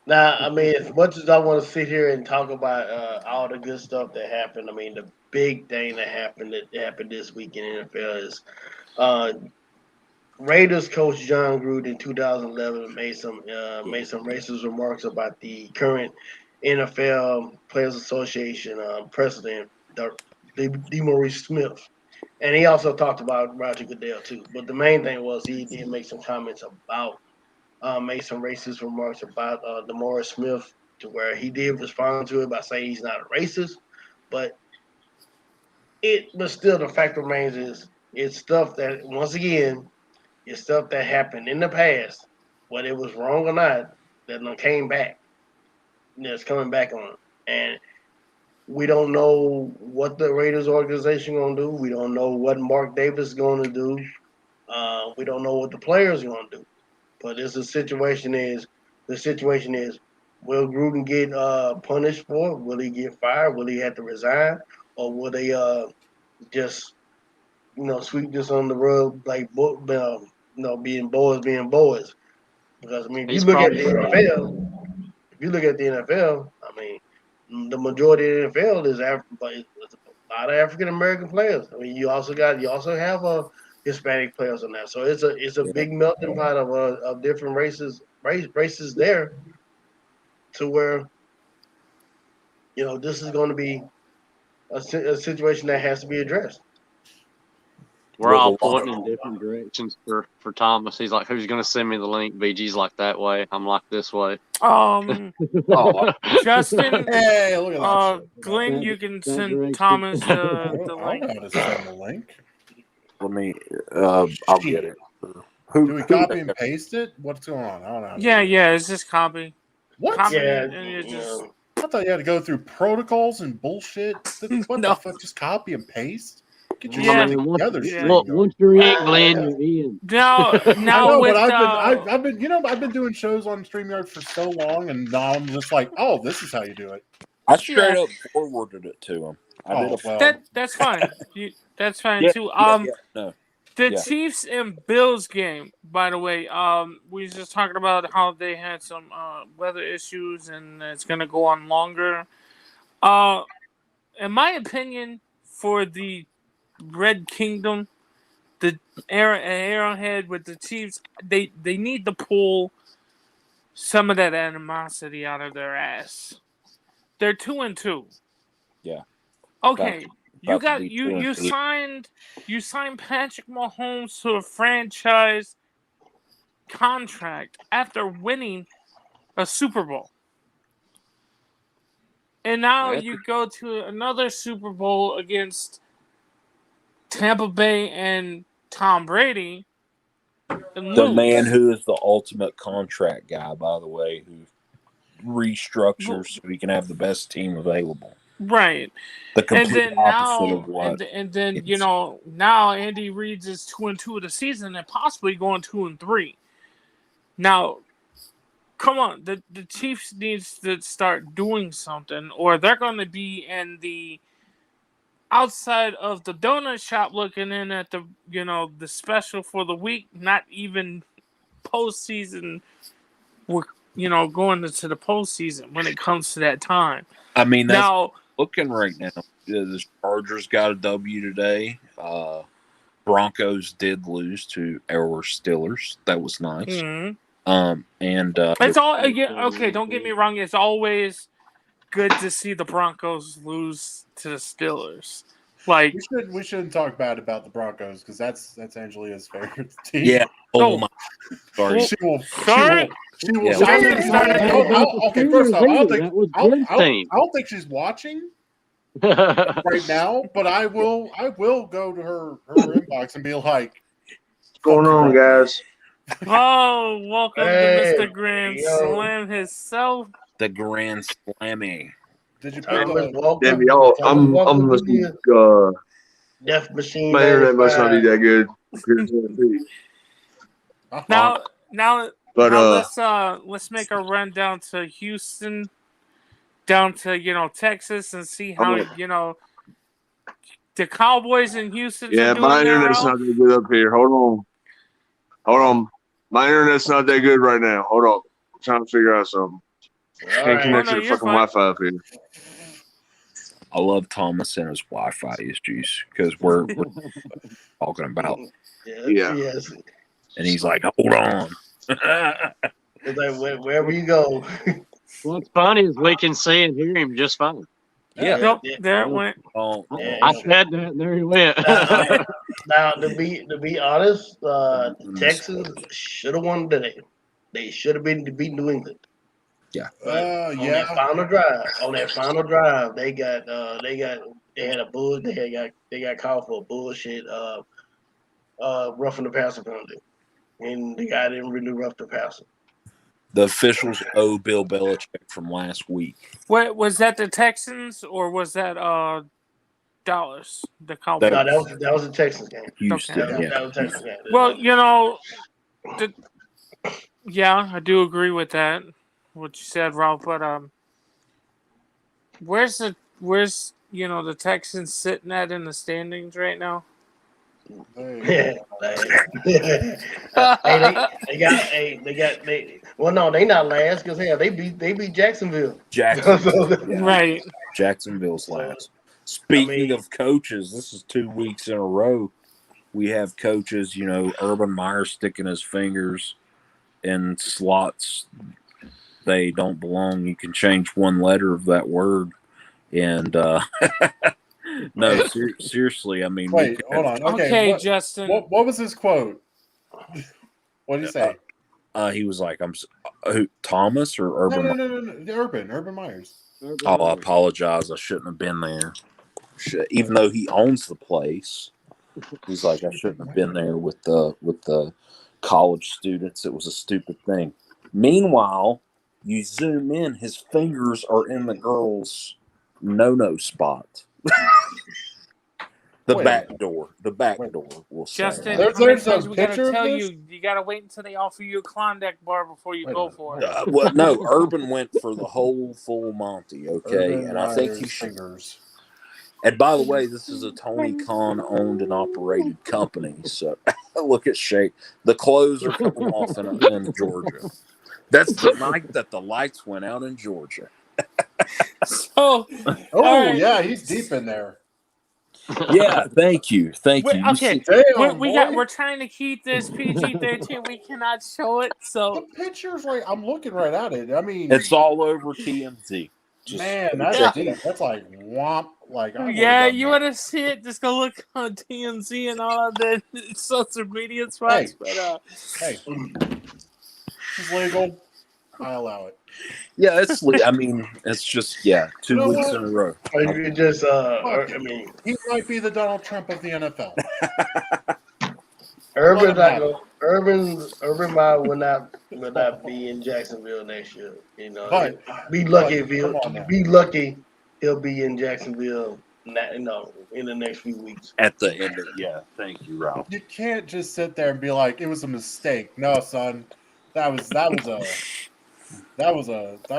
Now, I mean, as much as I want to sit here and talk about all the good stuff that happened, I mean, the big thing that happened this week in the NFL is Raiders coach John Gruden in 2011 made some racist remarks about the current NFL Players Association president, DeMaurice Smith. And he also talked about Roger Goodell, too. But the main thing was he did make some comments about, made some racist remarks about DeMaurice Smith, to where he did respond to it by saying he's not a racist. But still, the fact remains is it's stuff that, once again, it's stuff that happened in the past, whether it was wrong or not, that came back. That's coming back on. And we don't know what the Raiders organization going to do. We don't know what Mark Davis is going to do. We don't know what the players are going to do. But the situation is, will Gruden get punished for it? Will he get fired? Will he have to resign? Or will they just, sweep this on the rug like, being boys? Because, I mean, if you look at the NFL, I mean, the majority of the NFL is but it's a lot of African American players. I mean, you also have Hispanic players on that. So it's a big melting pot of different races there, to where this is going to be a situation that has to be addressed. We're all pointing in different directions for Thomas. He's like, "Who's going to send me the link?" BG's like that way. I'm like this way. Oh, Justin, Hey, look at that. shit. Glenn, That- you can that send direction. Thomas I the don't know link. how to send the link. let me. I'll get it. Do we copy and paste it? What's going on? I don't know. How to Yeah, do it. yeah, it's just copy. What? Copy Yeah, it and you just I thought you had to go through protocols and bullshit. What No. the fuck? Just copy and paste? Get your Yeah. shit together, Yeah. StreamYard. Once you're in, Glenn, you're in. now I know, with but I've been doing shows on StreamYard for so long, and now I'm just like, oh, this is how you do it. I straight up forwarded it to him. I did a well, that's fine. That's fine yeah, too. no. The Yeah. Chiefs and Bills game, by the way, we was just talking about how they had some weather issues and it's gonna go on longer. In my opinion, for the Red Kingdom, the Arrowhead with the Chiefs, they need to pull some of that animosity out of their ass. They're 2-2. Yeah. Okay, About to be 2-2. you signed Patrick Mahomes to a franchise contract after winning a Super Bowl. And now you go to another Super Bowl against Tampa Bay and Tom Brady. And The lose. man who is the ultimate contract guy, by the way, who restructures so he can have the best team available. Right. The complete and then opposite now, of what. and then now Andy Reid's is 2-2 of the season and possibly going 2-3. Now, come on, the Chiefs needs to start doing something, or they're going to be in the outside of the donut shop looking in at the the special for the week. Not even postseason. We're going into the postseason when it comes to that time. I mean, that's Now, looking right now. The Chargers got a W today. Broncos did lose to our Steelers. That was nice. mm-hmm. And It's all okay. Don't get me wrong. It's always good to see the Broncos lose to the Steelers. Like we shouldn't talk bad about the Broncos because that's Angelia's favorite team. yeah. Oh. My. Sorry. She will. Sorry? She will. Yeah. Okay, first off, I don't think she's watching right now, but I will go to her inbox and be like, "What's going on, guys?" Oh, welcome Hey, to Mr. Grand yo. Slam himself. The Grand Slammy. Did you put Thomas, the welcome. Damn, y'all, I'm Welcome to listening. the Death Machine. My internet must not be 95. that good. Now, But let's make a run down to Houston, down to Texas, and see how the Cowboys in Houston. yeah, are doing my there, internet's Ralph? not that good up here. Hold on. My internet's not that good right now. Hold on. I'm trying to figure out something. All Can't right. connect Oh, no, to the you're fucking fine. Wi-Fi up here. I love Thomas and his Wi-Fi issues because we're talking about, Yeah. Yes. and he's like, "Hold on." It's like wherever you go. What's funny is we can see and hear him just fine. Yeah. Nope, there it went. Oh, Yeah. I said that, and there he went. Now, to be honest, the Texans should have won today. They should have been to beat New England. Yeah. On that final drive, they had a bull. They got called for a bullshit roughing the passer penalty, and the guy didn't really rough the passer. The officials owe Bill Belichick from last week. What was that? The Texans or was that Dallas? The Cowboys. No, that was the Texans game. Houston, Okay. That was the Texans game. Well, yeah, I do agree with that. What you said, Ralph. But where's the Texans sitting at in the standings right now? Yeah, well, no, they not last because hell, they beat Jacksonville. Right. Jacksonville's last. Speaking of coaches, this is 2 weeks in a row. We have coaches, Urban Meyer sticking his fingers in slots they don't belong. You can change one letter of that word, and No, seriously. I mean, Wait, hold on. Okay, Justin. What was his quote? What did he say? He was like, who, Thomas or Urban? No. Urban Myers. Oh, I apologize. I shouldn't have been there. Even though he owns the place, he's like, I shouldn't have been there with the college students. It was a stupid thing. Meanwhile, you zoom in, his fingers are in the girl's no spot. The back door. We'll say. Justin, There's a we gotta picture tell of you, you gotta wait until they offer you a Klondike bar before you go for it. Well, no, Urban went for the whole full Monty, okay? Urban and I think he Myers should. fingers. And by the way, this is a Tony Khan owned and operated company. So look at Shay. The clothes are coming off in Georgia. That's the night that the lights went out in Georgia. So, Yeah, he's deep in there. Yeah, thank you. Okay, Damn, we're trying to keep this PG-13. We cannot show it. So the picture's right. I'm looking right at it. I mean, it's all over TMZ. Man, that's deep. That's like womp. Like you want to see it? Just go look on TMZ and all of the social media spots. Hey, it's legal. I allow it. Yeah, I mean, it's just 2 weeks in a row. You just, I mean, he might be the Donald Trump of the NFL. Urban Meyer will not be in Jacksonville next year. You know, But be lucky he'll be in Jacksonville. In the next few weeks. At the end of thank you, Ralph. You can't just sit there and be like, it was a mistake. No, son, that was a fucking that was a. That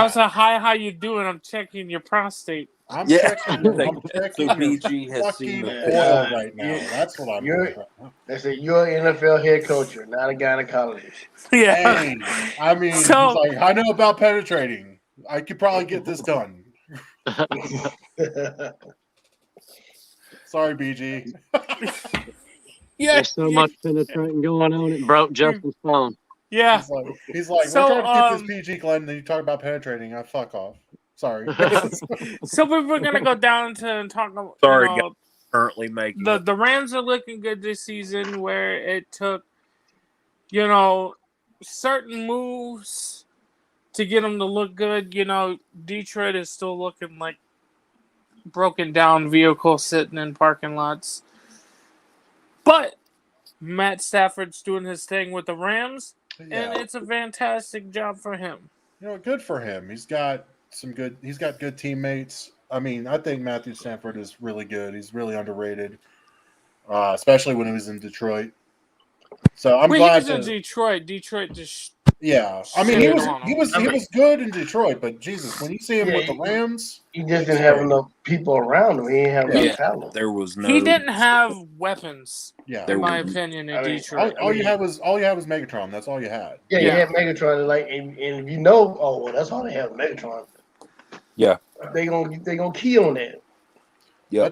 was a hi. How you doing? I'm checking your prostate. I'm checking your BG has seen oil right now. That's what I'm doing. You're an NFL head coach, not a gynecologist. Yeah. Hey, I mean, like, I know about penetrating. I could probably get this done. Sorry, BG. There's so much penetrating going on. It broke Justin's phone. Yeah. He's like, we're trying to get this PG, Glenn, and then you talk about penetrating. I fuck off. Sorry. So we're gonna go down to talk about. Sorry, currently making the Rams are looking good this season. Where it took, certain moves to get them to look good. Detroit is still looking like broken down vehicles sitting in parking lots. But Matt Stafford's doing his thing with the Rams, and it's a fantastic job for him. Good for him. He's got good teammates. I mean, I think Matthew Stafford is really good. He's really underrated, especially when he was in Detroit. So I'm glad he was in Detroit. Detroit just I mean, he was good in Detroit, but Jesus, when you see him with the Rams, he just didn't have enough people around him. He didn't have enough talent. There was no. He didn't have weapons. Yeah, in my opinion, in Detroit. All you had was Megatron. That's all you had. Yeah, you had Megatron, and that's all they have, Megatron. Yeah, they gonna key on that. Yeah,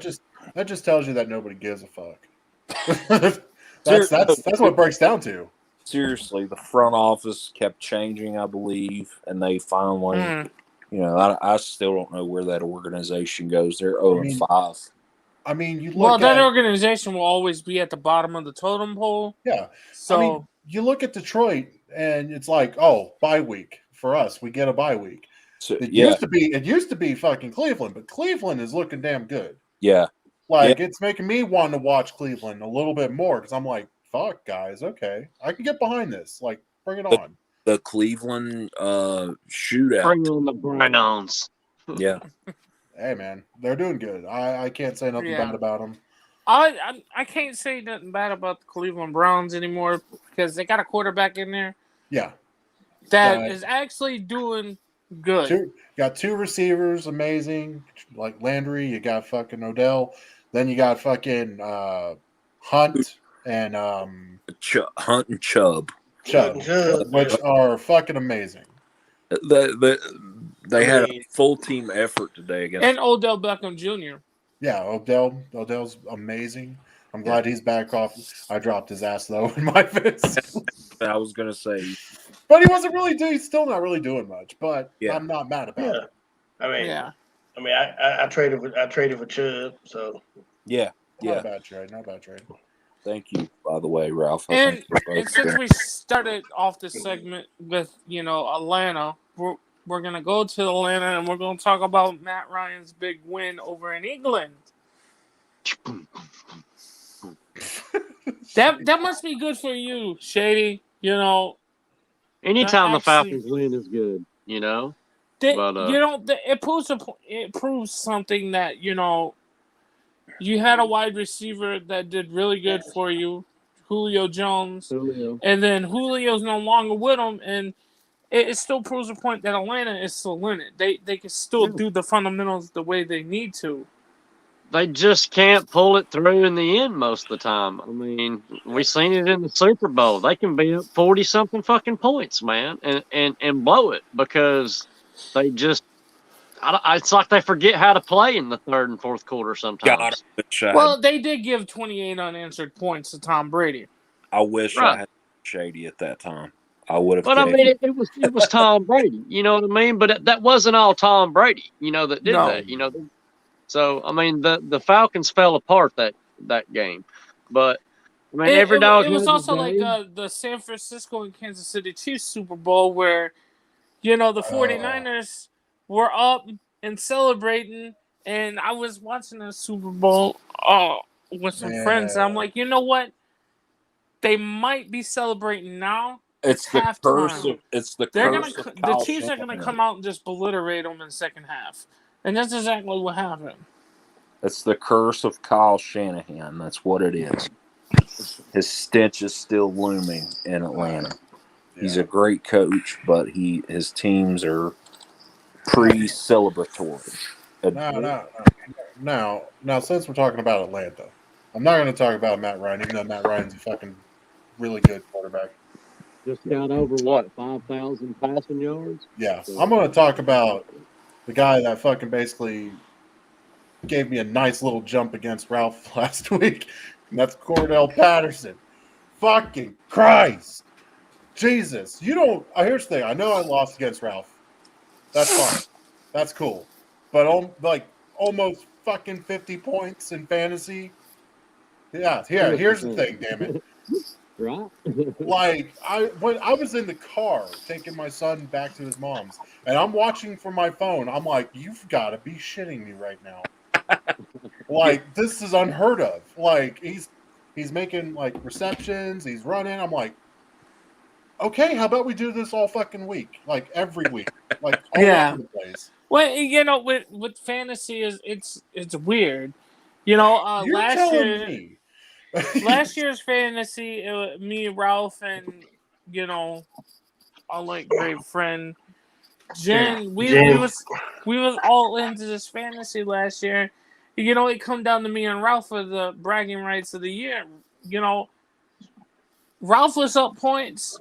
that just tells you that nobody gives a fuck. that's what it breaks down to. Seriously, the front office kept changing, I believe, and they finally, I still don't know where that organization goes. They're 0-5. I mean, you look that organization will always be at the bottom of the totem pole. Yeah. So I mean, you look at Detroit, and it's like, bye week for us. We get a bye week. So, it used to be fucking Cleveland, but Cleveland is looking damn good. Yeah. It's making me want to watch Cleveland a little bit more because I'm like, fuck, guys, okay, I can get behind this. Like, bring it on. The Cleveland shootout. Bring on the Browns. Yeah. Hey, man, they're doing good. I can't say nothing bad about them. I can't say nothing bad about the Cleveland Browns anymore because they got a quarterback in there. Yeah. That is actually doing good. Got two receivers, amazing. Like Landry, you got fucking Odell. Then you got fucking Hunt and Hunt and Chubb, which are fucking amazing. They had a full team effort today against Odell Beckham Jr. Yeah, Odell's amazing. I'm glad he's back off. I dropped his ass though in my fist. I was gonna say, But he wasn't really doing. He's still not really doing much. But Yeah. I'm not mad about it. Yeah. I traded for Chubb, so yeah. Not a bad trade. Not a bad trade. Thank you, by the way, Ralph. I And, think we're both and since good. we started off this segment with, Atlanta, we're going to go to Atlanta and we're going to talk about Matt Ryan's big win over in England. That must be good for you, Shady. Anytime the actually- Falcons win is good, But it proves something that, you had a wide receiver that did really good for you, Julio Jones, and then Julio's no longer with him, and it still proves the point that Atlanta is still in it. They can still do the fundamentals the way they need to. they just can't pull it through in the end most of the time. I mean, we seen it in the Super Bowl. They can be up 40-something fucking points, man, and blow it because they just it's like they forget how to play in the third and fourth quarter sometimes. Well, they did give 28 unanswered points to Tom Brady. I wish I had Shady at that time. I would have. But I mean, it was Tom Brady. You know what I mean? But that wasn't all Tom Brady. That did that. So I mean, the Falcons fell apart that game. But I mean, It was has also his day. like the San Francisco and Kansas City Chiefs Super Bowl where, the 49ers were up and celebrating, and I was watching the Super Bowl with some friends, and I'm like, you know what? They might be celebrating now. It's the curse halftime. of. It's the They're curse gonna. of The Kyle Chiefs are Shanahan. gonna come out and just obliterate them in the second half, and that's exactly what happened. It's the curse of Kyle Shanahan. That's what it is. His stench is still looming in Atlanta. Yeah. He's a great coach, but his teams are pre-celebratory. Now, since we're talking about Atlanta, I'm not going to talk about Matt Ryan, even though Matt Ryan's a fucking really good quarterback. Just got over 5,000 passing yards? Yeah. I'm going to talk about the guy that fucking basically gave me a nice little jump against Ralph last week, and that's Cornell Patterson. Fucking Christ. Jesus. Here's the thing. I know I lost against Ralph. That's fine. That's cool. But almost fucking 50 points in fantasy. Yeah, here's the thing, damn it. Right. When I was in the car taking my son back to his mom's, and I'm watching from my phone, I'm like, you've got to be shitting me right now. This is unheard of. He's making receptions, he's running. I'm like, okay, how about we do this all fucking week, every week, all over the place. Well, with fantasy it's weird. You're last telling year. Me. Last year's fantasy, me, Ralph, and our great friend Jen, we was all into this fantasy last year. It come down to me and Ralph for the bragging rights of the year. Ralph was up points.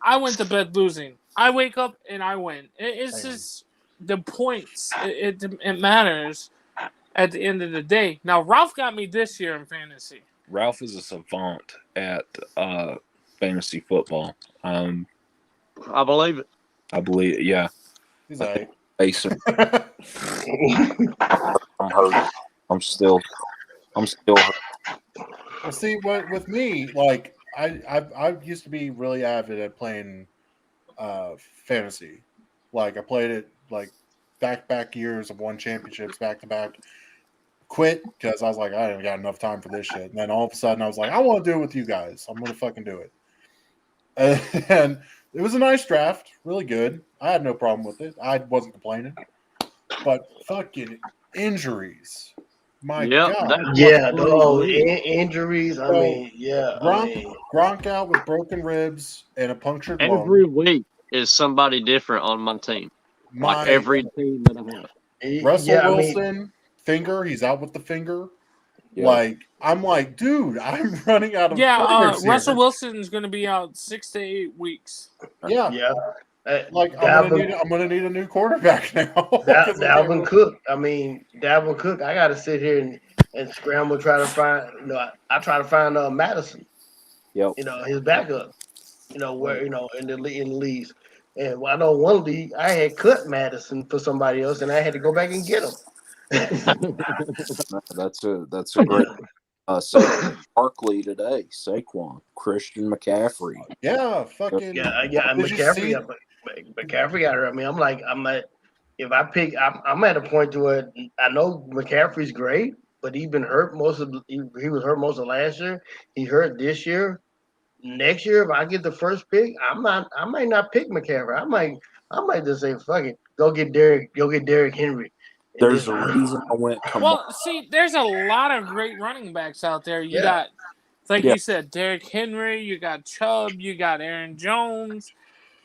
I went to bed losing. I wake up and I win. It's just the points. It matters at the end of the day. Now Ralph got me this year in fantasy. Ralph is a savant at fantasy football. I believe it. I believe it. Yeah. He's all right. Acer. I'm hurt. I'm still hurt. Well, see, with me, I used to be really avid at playing fantasy. I played it back years of won championships back to back. Quit because I was like, I didn't got enough time for this shit. And then all of a sudden I was like, I want to do it with you guys. I'm gonna fucking do it. And it was a nice draft, really good. I had no problem with it. I wasn't complaining. But fucking injuries. My God. Injuries. Gronk out with broken ribs and a punctured lung. Every week is somebody different on my team. Every team that I have. Russell Wilson, finger. He's out with the finger. Yeah. I'm like, dude, I'm running out of. Russell Wilson's going to be out 6 to 8 weeks. Yeah. I'm gonna need a new quarterback now. Dalvin Cook. I got to sit here and and scramble try to find. I try to find Madison. Yep. His backup. Where in the leagues. And I know one league I had cut Madison for somebody else, and I had to go back and get him. That's a great. Saquon Barkley today. Saquon, Christian McCaffrey. Yeah, fucking. Yeah. And Did you see? McCaffrey got her. I mean, I'm at. If I pick, I'm at a point to where I know McCaffrey's great, but he's been hurt he was hurt most of last year. He hurt this year. Next year, if I get the first pick, I might not pick McCaffrey. I might just say, fuck it, go get Derrick Henry. There's a reason I went. Well, see, there's a lot of great running backs out there. You got, like you said, Derrick Henry. You got Chubb. You got Aaron Jones.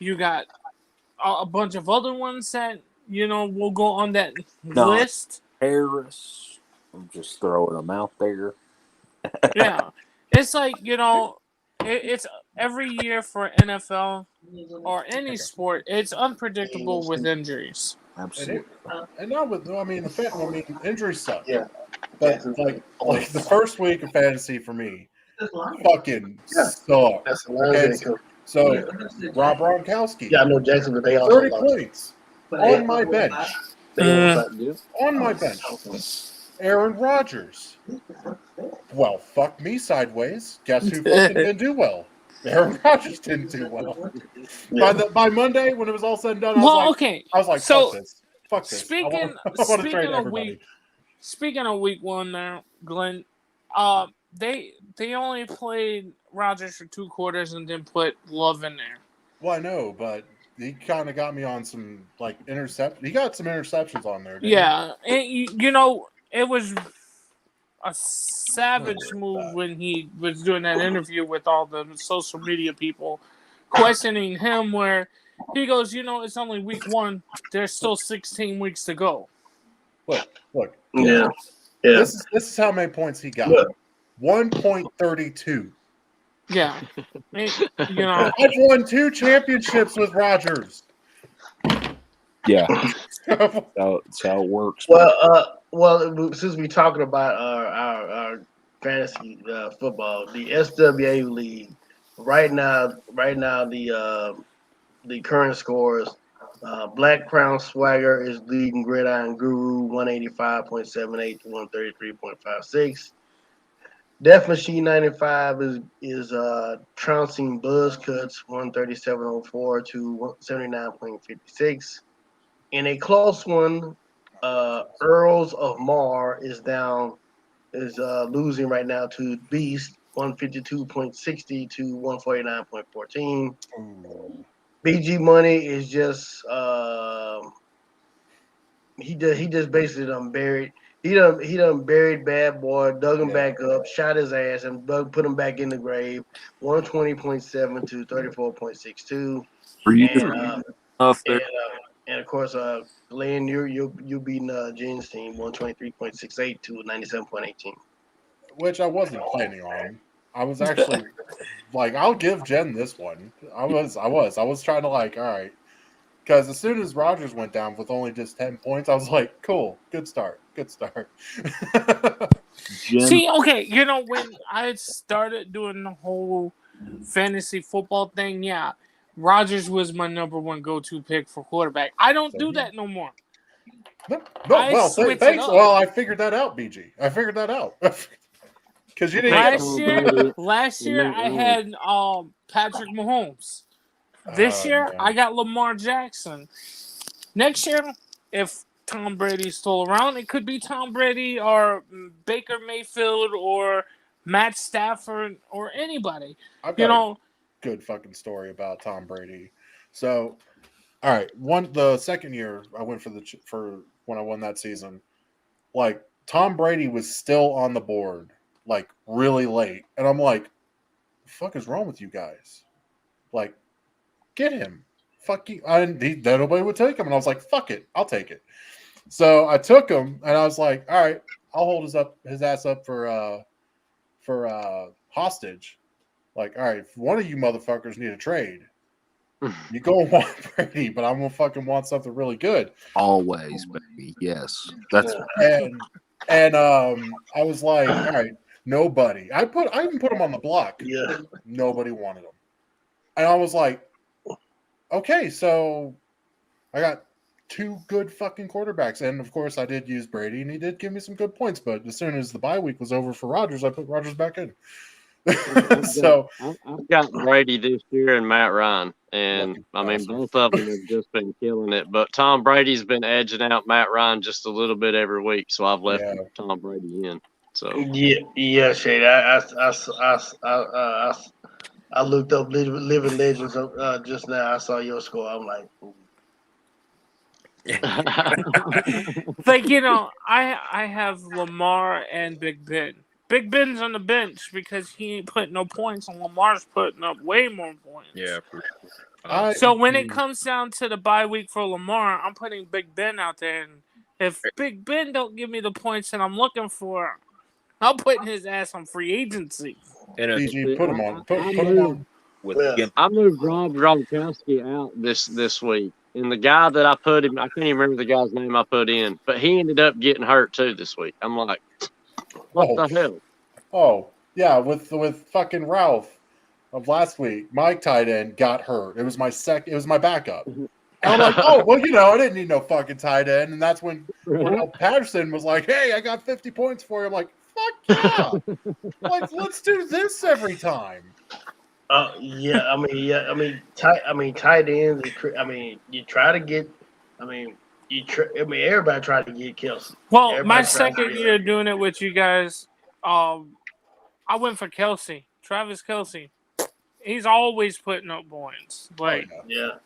You got a bunch of other ones that will go on that list. Harris. I'm just throwing them out there. Yeah, it's like it's every year for NFL or any sport. It's unpredictable with injuries. Absolutely. And not with injuries suck. Yeah. But like the first week of fantasy for me fucking sucked. That's Okay, so Rob Gronkowski. Yeah, I know Jackson, but they also 30 points on my bench. On my bench. Aaron Rodgers. Well, fuck me sideways. Guess who fucking didn't do well? Aaron Rodgers didn't do well. By Monday, when it was all said and done, I was like, so fuck this. Speaking of week one now, Glenn, they only played Rodgers for 2 quarters and then put Love in there. Well, I know, but he kind of got me on some intercept. He got some interceptions on there. Yeah, and it was a savage move when he was doing that interview with all the social media people questioning him, where he goes, it's only week 1. There's still 16 weeks to go. Look. Yeah. This is how many points he got. 1.32. Yeah. I've won 2 championships with Rodgers. Yeah. That's how it works. Well, since we're talking about our fantasy football, the SWA league right now the current scores: Black Crown Swagger is leading Gridiron Guru 185.78 to 133.56. Death Machine 95 is trouncing Buzz Cuts 137.04 to 79.56. In a close one, Earls of Mar is losing right now to Beast 152.60 to 149.14. BG Money is just he just basically done buried. He done buried Bad Boy, dug him back up, shot his ass, and put him back in the grave. 120.7 to 34.62. And of course, Glenn, you beating Jen's team 123.68 to 97.18. Which I wasn't planning on. I was actually I'll give Jen this one. I was trying to all right. Because as soon as Rodgers went down with only just 10 points, I was like, cool, good start. See, okay, when I started doing the whole fantasy football thing, Rodgers was my number 1 go-to pick for quarterback. I don't do that no more. Thanks. Well, I figured that out, BG. I figured that out. Because you didn't last year I had Patrick Mahomes. This year I got Lamar Jackson. Next year, if Tom Brady's still around, it could be Tom Brady or Baker Mayfield or Matt Stafford or anybody. Good fucking story about Tom Brady. So, all right, the second year I went for when I won that season, Tom Brady was still on the board, really late, and I'm like, the fuck is wrong with you guys? Get him. Fuck you. Nobody would take him, and I was like, fuck it, I'll take it. So I took him, and I was like, all right, I'll hold his ass up for hostage. All right, if one of you motherfuckers need a trade, you go and want Brady, but I'm gonna fucking want something really good. Always, baby. Yes, that's and And I was like, all right, nobody. I even put him on the block. Yeah. Nobody wanted him. And I was like, okay, so I got 2 good fucking quarterbacks. And of course I did use Brady and he did give me some good points, but as soon as the bye week was over for Rodgers, I put Rodgers back in. So I've got Brady this year and Matt Ryan, and I mean both of them have just been killing it. But Tom Brady's been edging out Matt Ryan just a little bit every week, so I've left Tom Brady in. So yeah, Shade. I looked up Living Legends just now. I saw your score. I'm like, like I have Lamar and Big Ben. Big Ben's on the bench because he ain't putting no points, and Lamar's putting up way more points. Yeah, for sure. So when it comes down to the bye week for Lamar, I'm putting Big Ben out there, and if Big Ben don't give me the points that I'm looking for, I'm putting his ass on free agency. And PG, put him on. Put him on. I moved Rob Gronkowski out this week, and the guy that I put him, I can't even remember the guy's name I put in, but he ended up getting hurt too this week. I'm like, what the hell? Oh, yeah, with fucking Ralph of last week, my tight end got hurt. It was my backup. And I'm like, oh, well, I didn't need no fucking tight end. And that's when Cornell Patterson was like, hey, I got 50 points for you. I'm like, fuck yeah. Like, let's do this every time. tight ends. You try to get. Everybody tried to get Kelsey. Well, Everybody my tried to second get year doing it with you guys, I went for Kelsey, Travis Kelsey. He's always putting up points. Like, yeah.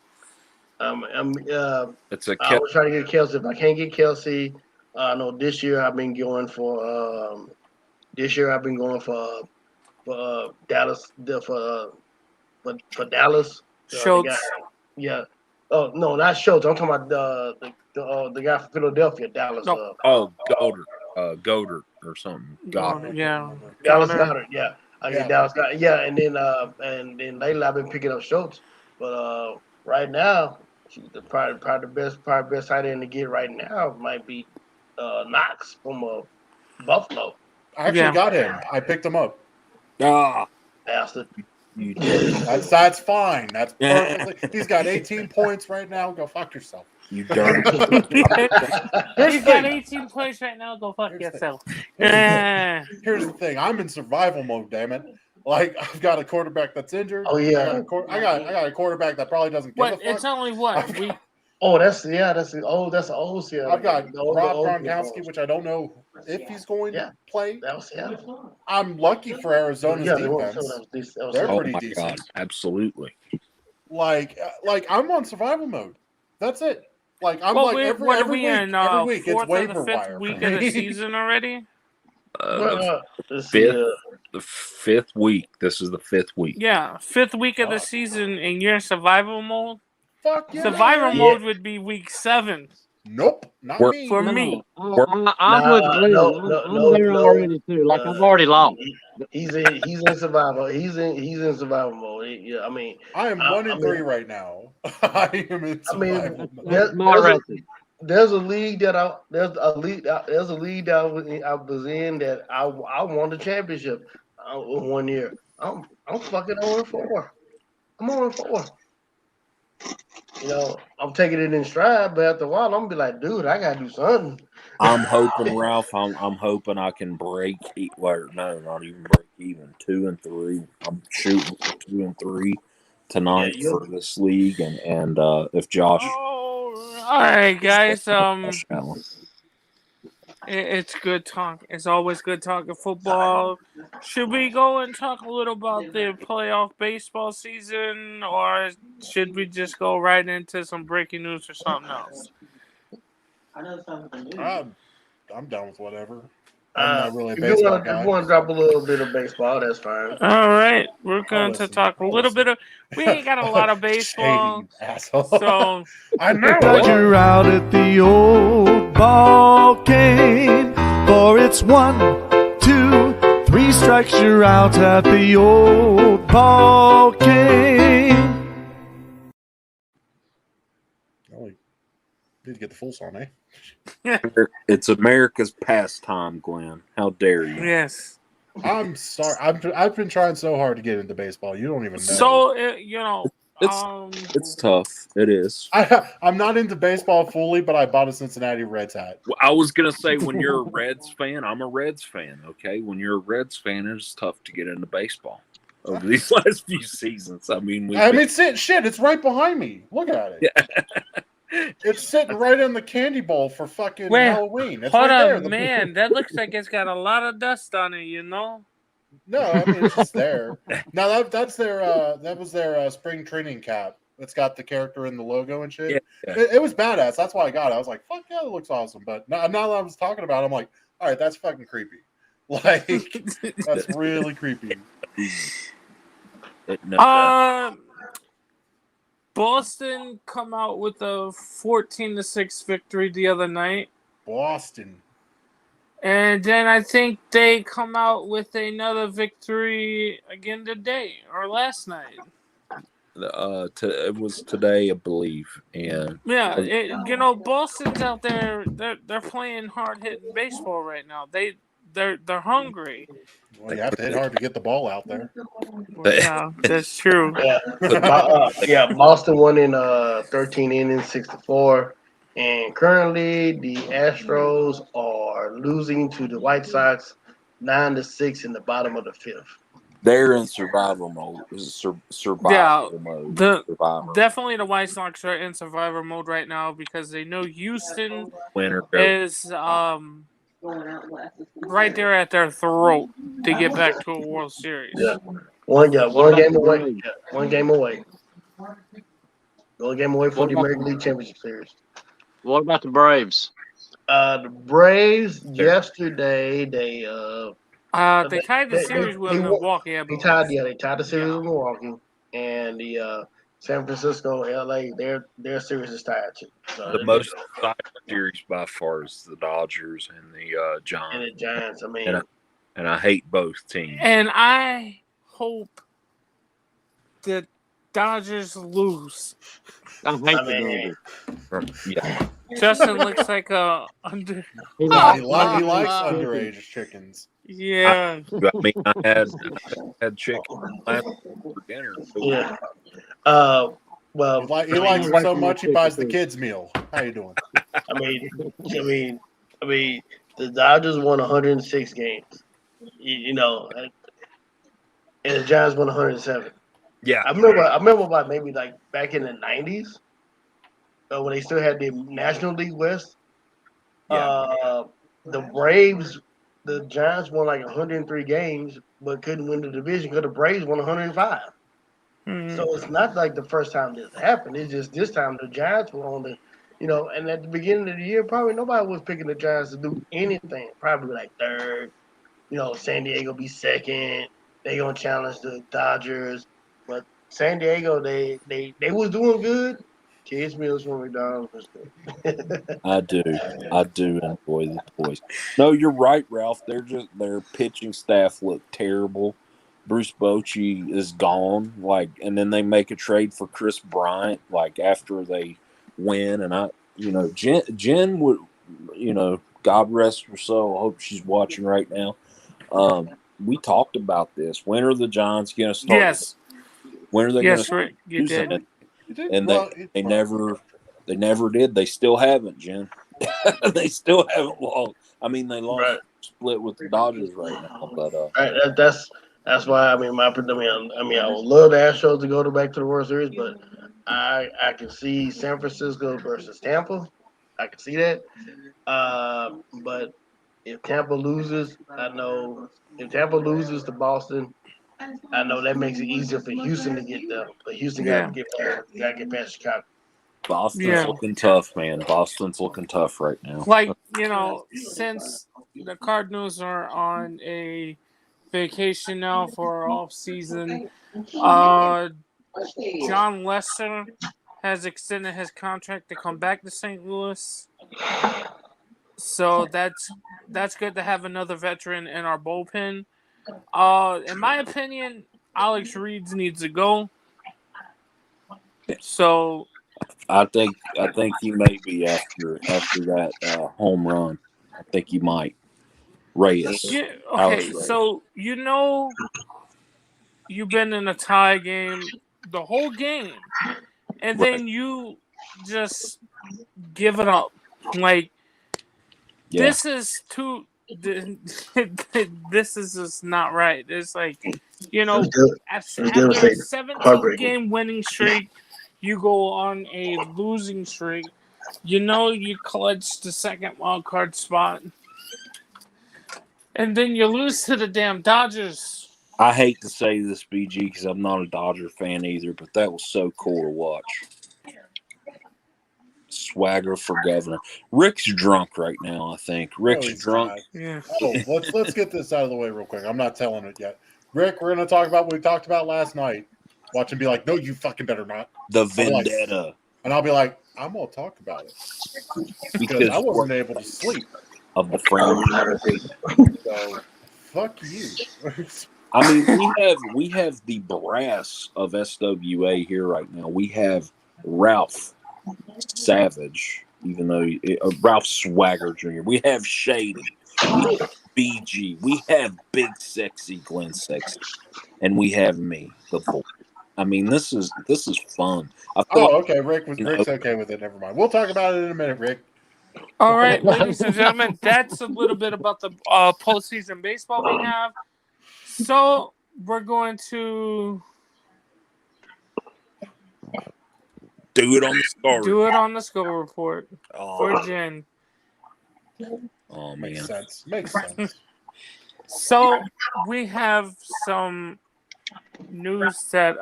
It's a I was trying to get Kelsey. If I can't get Kelsey, I know this year I've been going for. For Dallas. For Dallas. Schultz. Yeah. Oh no, not Schultz. I'm talking about the guy from Philadelphia, Dallas. No. Goddard or something. Goddard. Yeah. Dallas Goddard. Yeah. I get Dallas Goddard. Yeah, and then lately I've been picking up Schultz, but right now, probably the best tight end to get right now might be Knox from Buffalo. I actually got him. I picked him up. Bastard. That's fine. That's perfectly. He's got 18 points right now. Go fuck yourself. You dirty. He's got 18 points right now. Go fuck yourself. Here's the thing. I'm in survival mode. Damn it. Like, I've got a quarterback that's injured. Oh yeah. I got a quarterback that probably doesn't give a fuck. It's only what we. That's an old Seattle. I've got Rob Gronkowski, which I don't know if he's going to play. That was Seattle. I'm lucky for Arizona's defense. They're pretty decent. God, absolutely. Like I'm on survival mode. That's it. Like I'm every week it's waiver wire. Week of the season already. The fifth week. This is the 5th week. Yeah, 5th week of the season, and you're in survival mode. Fuck yeah. Survival mode would be week 7. Nope, not me. For me. I'm with Glenn. I'm there already too. Like I've already lost. He's in survival. He's in survival mode. I am 1-3 right now. I am in survival mode. My record. There's a league that I was in that I won the championship 1 year. I'm fucking 0-4. I'm 0-4. I'm taking it in stride, but after a while, I'm gonna be like, dude, I gotta do something. I'm hoping, Ralph. I'm hoping I can break. Well, no, not even break even. 2-3. I'm shooting for 2-3 tonight for this league, and if Josh. All right, guys. It's good talk. It's always good talking football. Should we go and talk a little about the playoff baseball season, or should we just go right into some breaking news or something else? I'm down with whatever. I'm not really a baseball baseball guy. guy. If you want to drop a little bit of baseball, that's fine. All right, we're going to talk a little bit of. We ain't got a lot of baseball, so I know. You're out at the old ball game, for it's 1, 2, 3 strikes. You're out at the old ball game. Need to get the full song, eh? It's America's pastime, Glenn. How dare you? Yes. I'm sorry. I've been trying so hard to get into baseball. You don't even know. So It's tough. It is. I'm not into baseball fully, but I bought a Cincinnati Reds hat. I was gonna say when you're a Reds fan, I'm a Reds fan. Okay, when you're a Reds fan, it's tough to get into baseball over these last few seasons. I mean, shit, it's right behind me. Look at it. It's sitting right in the candy bowl for fucking Halloween. It's hold right on, there. man. That looks like it's got a lot of dust on it, you know? No, I mean it's just there. No, that's their that was their spring training cap. It's got the character in the logo and shit. Yeah. It was badass. That's why I got it. I was like, fuck yeah, it looks awesome. But now that I was talking about it, I'm like, all right, that's fucking creepy. Like that's really creepy. Boston come out with a 14-6 victory the other night. Boston. And then I think they come out with another victory again today or last night. It was today, I believe. And yeah, Boston's out there. They're playing hard hitting baseball right now. They're hungry. Well, you have to hit hard to get the ball out there. Yeah, that's true. Boston won in 13 innings, 6-4. And currently, the Astros are losing to the White Sox 9-6 in the bottom of the fifth. They're in survival mode. Survival mode. Definitely the White Sox are in survivor mode right now because they know Houston Winner is right there at their throat to get back to a World Series. Yeah, one game away. Yeah, one game away. One game away from the American League Championship Series. What about the Braves? The Braves yesterday they tied the series with Milwaukee. They tied the series with Milwaukee, and the San Francisco, LA, their series is tied too. So the most exciting series by far is the Dodgers and the Giants. And the Giants. I mean, and I hate both teams. And I hope the Dodgers lose. I hate the Dodgers. Yeah. Justin looks like a under. He likes underage chickens. Yeah. I had chicken for dinner. Yeah. Well, he likes them so much he buys the kids' meal. How you doing? I mean, the Dodgers won 106 games. And the Giants won 107. Yeah, I remember about maybe like back in the 90s, when they still had the National League West. Yeah. The Braves, the Giants won like 103 games, but couldn't win the division because the Braves won 105. Mm-hmm. So it's not like the first time this happened. It's just this time the Giants were on the, and at the beginning of the year, probably nobody was picking the Giants to do anything. Probably like third. San Diego be second. They gonna challenge the Dodgers, but San Diego they was doing good. Kids meals from McDonald's. I do enjoy the boys. No, you're right, Ralph. Their pitching staff look terrible. Bruce Bochy is gone, and then they make a trade for Chris Bryant, after they win. And Jen would, God rest her soul. I hope she's watching right now. We talked about this. When are the Giants going to start? Yes. When are they going to start? You did. And they never did. They still haven't, Jen. They still haven't lost. I mean, they lost split with the Dodgers right now. But that's why I would love the Astros to go back to the World Series, but I can see San Francisco versus Tampa. I can see that. But if Tampa loses, if Tampa loses to Boston, I know that makes it easier for Houston to get there. But Houston got to get past Chicago. Boston's looking tough, man. Boston's looking tough right now. Since the Cardinals are on a vacation now for off season, John Lester has extended his contract to come back to St. Louis. So that's good to have another veteran in our bullpen. In my opinion, Alex Reed needs to go. So I think you may be after that home run. I think you might. Reyes. Yeah. Alex Okay. Reyes. So you've been in a tie game the whole game, and Right. then you just give it up. Like Yeah. this is too. This is just not right. It's like, after a devastating. 17 Heartbreaking. game winning streak, you go on a losing streak. You clutched the second wild card spot, and then you lose to the damn Dodgers. I hate to say this, BG, because I'm not a Dodger fan either, but that was so cool to watch. Swagger for governor. Rick's drunk right now, I think. Rick's he's drunk. not. Yeah. Oh, let's get this out of the way real quick. I'm not telling it yet. Rick, we're going to talk about what we talked about last night. Watch him be like, no, you fucking better not. The vendetta. And I'll be like, I'm going to talk about it. Because I wasn't able to sleep. Of the franchise. So, fuck you. I mean, we have the brass of SWA here right now. We have Ralph Savage, even though Ralph Swagger Jr. We have Shady, we have BG, we have Big Sexy Glenn Sexy, and we have me, the boy. I mean, this is fun. Okay. Rick's okay with it. Never mind. We'll talk about it in a minute, Rick. All right, ladies and gentlemen, that's a little bit about the postseason baseball we have. So we're going to do it on the score. Do it on the score report for Jen. Oh man, makes sense. So we have some news that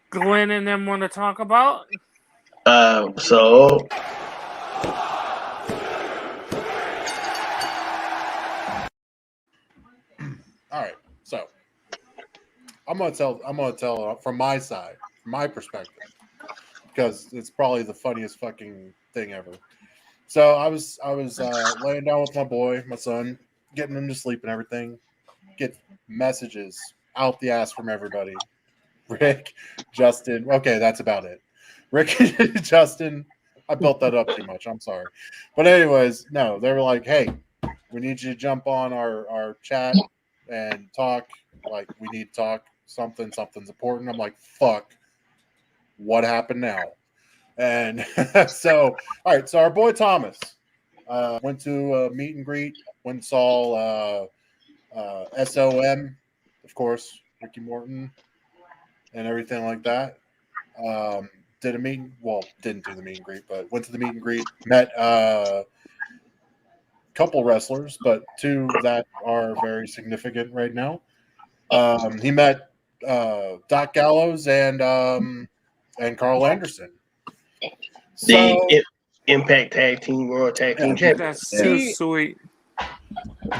Glenn and them want to talk about. So all right. So I'm gonna tell from my side, from my perspective, because it's probably the funniest fucking thing ever. So I was laying down with my boy, my son, getting him to sleep and everything. Get messages out the ass from everybody. Rick, Justin. Okay, that's about it. Rick, Justin. I built that up too much. I'm sorry. But anyways, no, they were like, hey, we need you to jump on our chat and talk. Like, we need to talk. Something's important. I'm like, fuck. What happened now? And so, all right. So our boy Thomas went to a meet and greet. Went and saw SOM, of course, Ricky Morton, and everything like that. Didn't do the meet and greet, but went to the meet and greet. Met a couple wrestlers, but two that are very significant right now. He met Doc Gallows and Carl Anderson. The Impact Tag Team World Tag Team Champions. That's so sweet.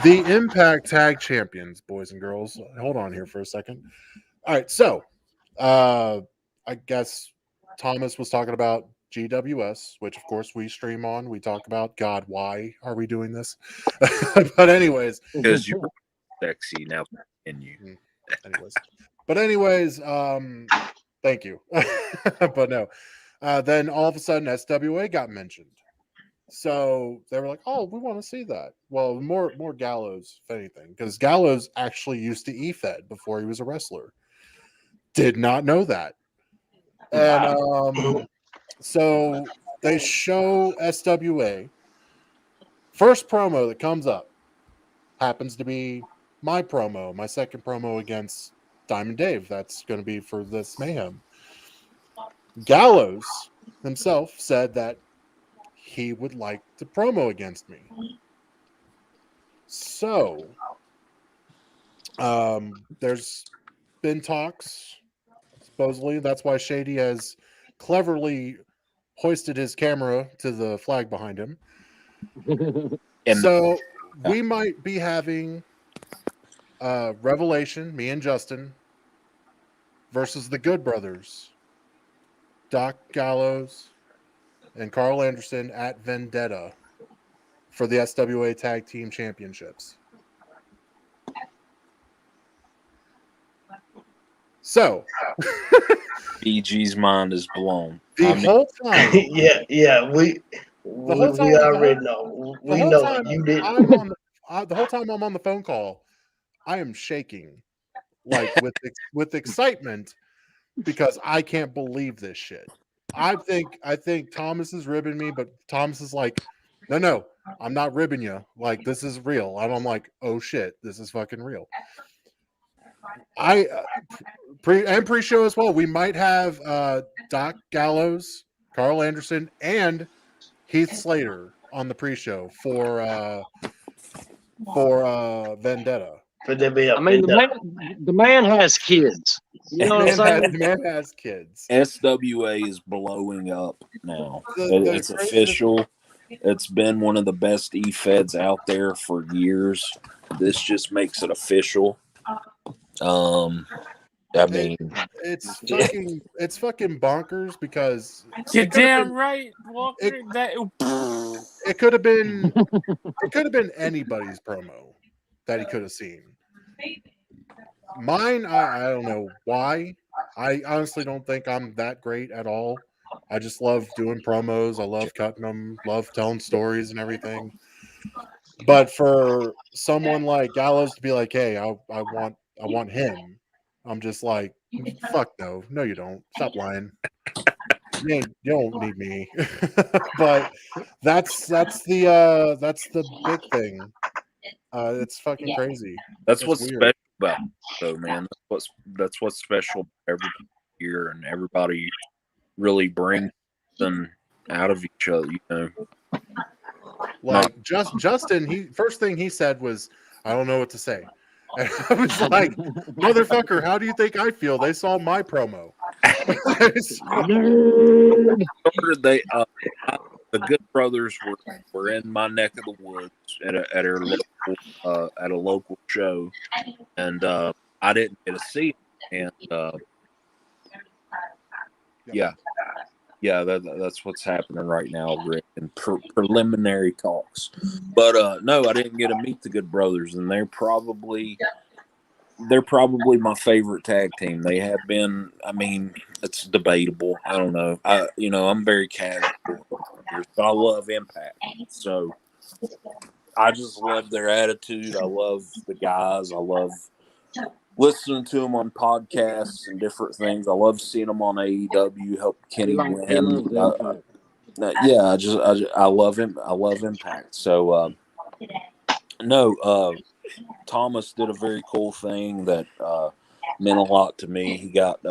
The Impact Tag Champions, boys and girls. Hold on here for a second. All right, so I guess Thomas was talking about GWS, which of course we stream on. We talk about, God, why are we doing this? But anyways, because you're sexy now, and you. Anyways, thank you. But no. Then all of a sudden SWA got mentioned. So they were like, oh, we want to see that. Well, more Gallows, if anything, because Gallows actually used to EFED before he was a wrestler. Did not know that. And so they show SWA. First promo that comes up happens to be my promo, my second promo against Diamond Dave. That's going to be for this Mayhem. Gallows himself said that he would like to promo against me. So, there's been talks, supposedly. That's why Shady has cleverly hoisted his camera to the flag behind him. So, we might be having Revelation, me and Justin, versus the Good Brothers, Doc Gallows and Carl Anderson at Vendetta for the SWA Tag Team Championships. So, PG's mind is blown. The whole time, yeah, we whole time, already know. the We whole know time you didn't. the whole time I'm on the phone call, I am shaking, like with excitement, because I can't believe this shit. I think Thomas is ribbing me, but Thomas is like, no, I'm not ribbing you. Like, this is real. And I'm like, oh shit, this is fucking real. I pre-show as well. We might have Doc Gallows, Carl Anderson, and Heath Slater on the pre-show for Vendetta. Could there be a I mean, the man has kids. You know what I'm saying? The man has kids. SWA is blowing up now. It's The official. It's been one of the best e-feds out there for years. This just makes it official. I mean, it's fucking bonkers, because You're damn right, Walker. it could have been anybody's promo that he could have seen. Mine, I don't know why. I honestly don't think I'm that great at all. I just love doing promos. I love cutting them, love telling stories and everything. But for someone like Gallows to be like, "Hey, I want him," I'm just like, "Fuck no, you don't. Stop lying. You don't need me." But that's the big thing. It's fucking crazy. That's what's weird. special about it, though, man. That's what's special every year, and everybody really brings them out of each other. You know, like Justin. First thing he said was, "I don't know what to say." And I was like, "Motherfucker, how do you think I feel? They saw my promo." they the Good Brothers were in my neck of the woods at a local show, and I didn't get to see it. And that's what's happening right now, Rick, in preliminary talks. But no, I didn't get to meet the Good Brothers, and they're probably my favorite tag team. They have been. I mean, it's debatable. I don't know. I'm very casual, but I love Impact. So I just love their attitude. I love the guys. I love listening to them on podcasts and different things. I love seeing them on AEW help Kenny win. I love him. I love Impact. So Thomas did a very cool thing that meant a lot to me. He got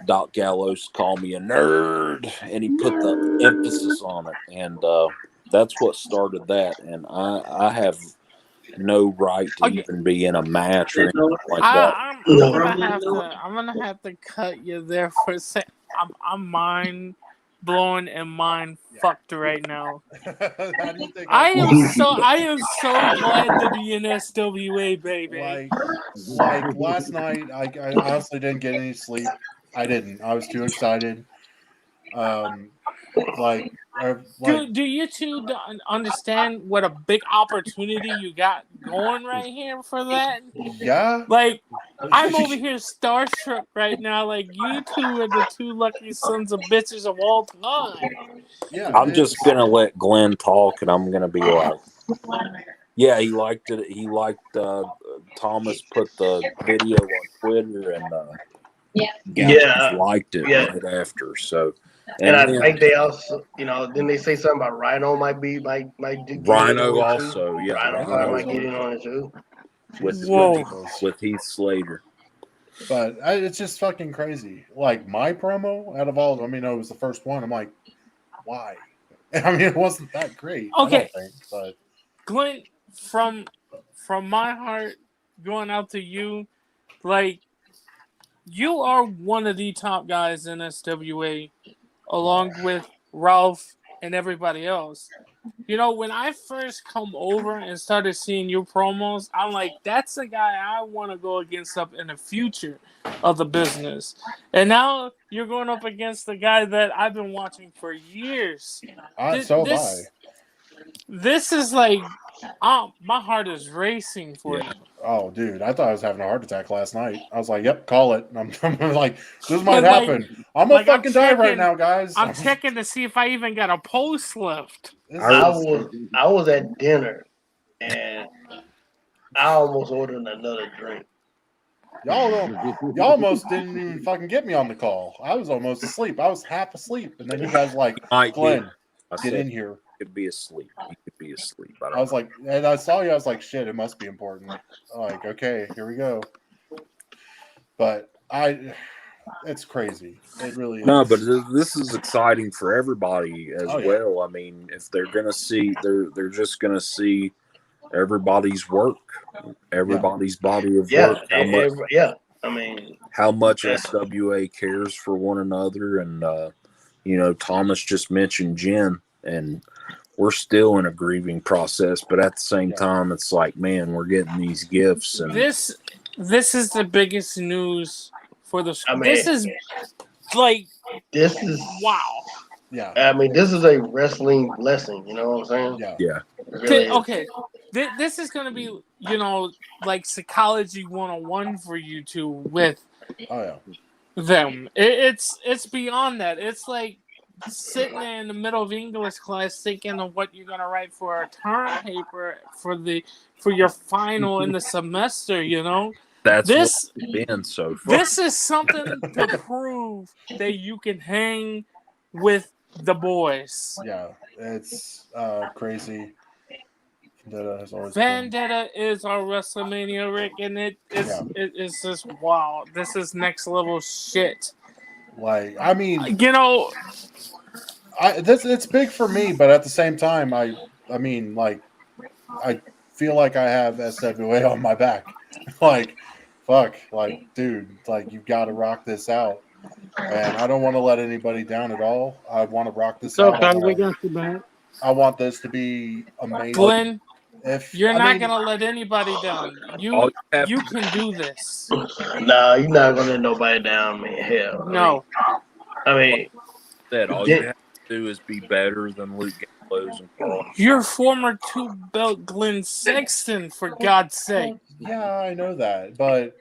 Doc Gallows to call me a nerd, and he put the emphasis on it, and that's what started that. And I have no right to even be in a match or anything like that. I'm gonna have to cut you there for a second. I'm mind blown and mind fucked right now. I am so glad to be in SWA, baby. Like last night, I honestly didn't get any sleep. I didn't. I was too excited. Do you two understand what a big opportunity you got going right here for that? Yeah. Like, I'm over here starstruck right now. Like, you two are the two lucky sons of bitches of all time. Yeah. I'm just gonna let Glenn talk, and I'm gonna be like, yeah, he liked it. He liked Thomas put the video on Twitter, and Gallows liked it right after. So. And I think they also, didn't they say something about Rhino might Rhino also, yeah. Rhino might get in on it too. With Heath Slater. But it's just fucking crazy. Like, my promo out of all of them, it was the first one. I'm like, why? I mean, it wasn't that great. Okay. I don't think, but Glenn, from my heart going out to you, like, you are one of the top guys in SWA, along with Ralph and everybody else. When I first come over and started seeing your promos, I'm like, that's the guy I want to go against up in the future of the business. And now you're going up against the guy that I've been watching for years. So have I. This is like, my heart is racing for Yeah. you. Oh, dude, I thought I was having a heart attack last night. I was like, "Yep, call it." I'm like, "This might Like- happen. I'm gonna like, I'm fucking die right checking- now, guys." I'm checking to see if I even got a post left. This I is- was at dinner and I almost ordered another drink. y'all almost didn't even fucking get me on the call. I was almost asleep. I was half asleep, and then you guys like, Might be. Glenn, I get said in here. you could be asleep. You could be asleep. I don't I was know. like, and I saw you. I was like, shit, it must be important. Like, okay, here we go. But it's crazy. It really is. No, but this is exciting for everybody as Oh, yeah. well. I mean, if they're gonna see, they're just gonna see everybody's work, everybody's body of Yeah, work. I mean, How much SWA cares for one another, and Thomas just mentioned Jen, and we're still in a grieving process, but at the same time, it's like, man, we're getting these gifts, and This is the biggest news for the school. I mean, this is like, this is wow. Yeah. I mean, this is a wrestling lesson. You know what I'm saying? Yeah. yeah, It really is. Okay, this is gonna be, like psychology 101 for you two with Oh yeah. them. It's beyond that. It's like sitting there in the middle of English class thinking of what you're gonna write for a term paper for your final in the semester. that's This what's been so far. this is something to prove that you can hang with the boys. Yeah. It's crazy. Vendetta has always been. Vendetta is our WrestleMania, Rick, and it's just wow. This is next level shit. Like, I mean, it's big for me, but at the same time, I mean, like, I feel like I have SWA on my back. Like, fuck, like, dude, like, you've got to rock this out, and I don't want to let anybody down at all. I want to rock this out. Okay, we got you back. I want this to be amazing. Glenn, if you're not gonna let anybody down. You have can do this. No, you're not gonna let nobody down, man. Hell, No. I mean, all you have to do is be better than Luke Gallows and Carl. You're former 2-belt Glenn Sexton, for God's sake. Yeah, I know that, but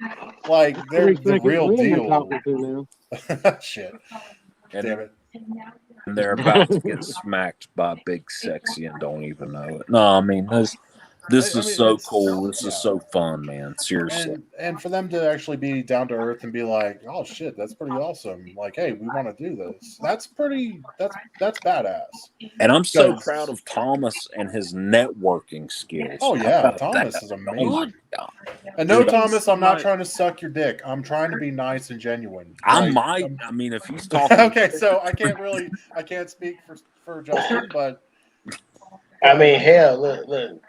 like, they're the real deal. Shit, And, damn it. and they're about to get smacked by Big Sexy and don't even know it. No, I mean, this is so cool. This is so fun, man. Seriously. And for them to actually be down to earth and be like, oh shit, that's pretty awesome. Like, hey, we want to do this. That's badass. And I'm so proud of Thomas and his networking skills. Oh yeah, Thomas is amazing. Oh my God. And no, Dude, Thomas, I'm not right. trying to suck your dick. I'm trying to be nice and genuine. I mean, if he's talking. Okay, so I can't speak for Justin, but I mean, hell, look.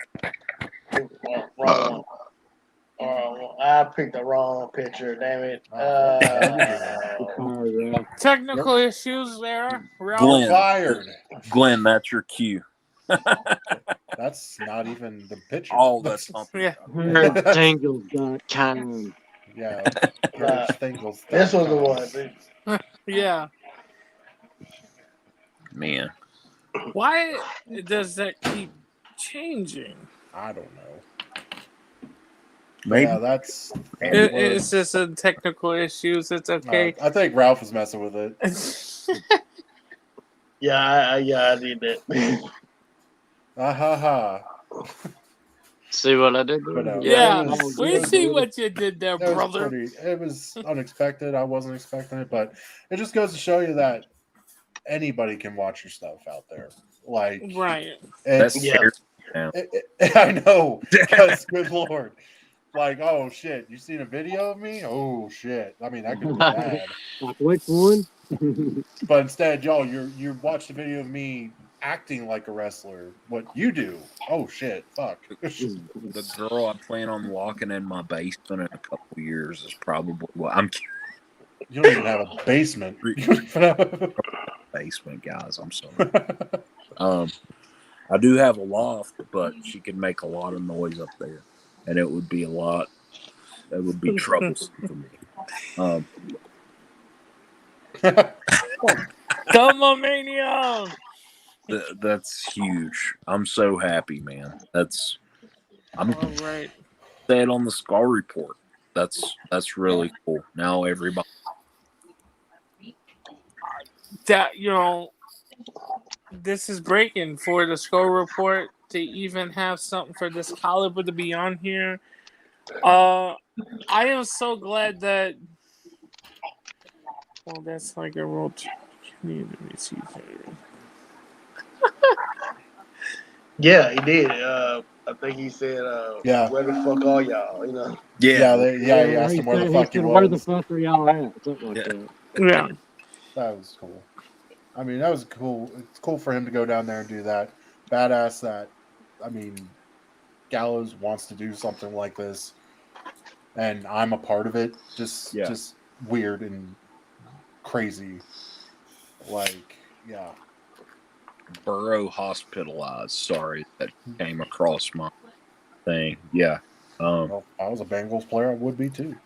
Wrong. I picked the wrong picture. Damn it. Technical issues there. Glenn. Fired. Glenn, that's your cue. That's not even the picture. Oh, that's something. Yeah. Tingles.com. Yeah. This was the one, dude. Yeah. Man. Why does that keep changing? I don't know. Maybe. Yeah, that's. It's just a technical issues. It's okay. I think Ralph was messing with it. Yeah, I did that. See what I did there? But, Yeah, it was- we see what you did there, It was brother. it was unexpected. I wasn't expecting it, but it just goes to show you that anybody can watch your stuff out there. Like, Right. That's it's, scary now. I know, because good lord, like, oh shit, you seen a video of me? Oh shit, I mean, that could be bad. Like which one? But instead, y'all, you watched a video of me acting like a wrestler. What you do? Oh shit, fuck. The girl I plan on locking in my basement in a couple of years is probably You don't even have a basement. You don't even have a basement, guys. I'm sorry. I do have a loft, but she could make a lot of noise up there, and it would be troublesome for me. Dumomania! That's huge. I'm so happy, man. I'm All right. saying on the Scar Report. That's really cool. Now everybody. That this is breaking for the Skull Report to even have something for this caliber to be on here. I am so glad that. Well, that's like a real. Let me see here. Yeah, he did. I think he said, Yeah. "Where the fuck are y'all?" You know. Yeah, he asked him where the fuck he Where the was. fuck are y'all at? Something like that. Yeah. That was cool. I mean, that was cool. It's cool for him to go down there and do that. Badass that. I mean, Gallows wants to do something like this, and I'm a part of it. Just weird and crazy. Like, yeah. Burrow hospitalized. Sorry, that came across my thing. Yeah. Well, if I was a Bengals player, I would be too.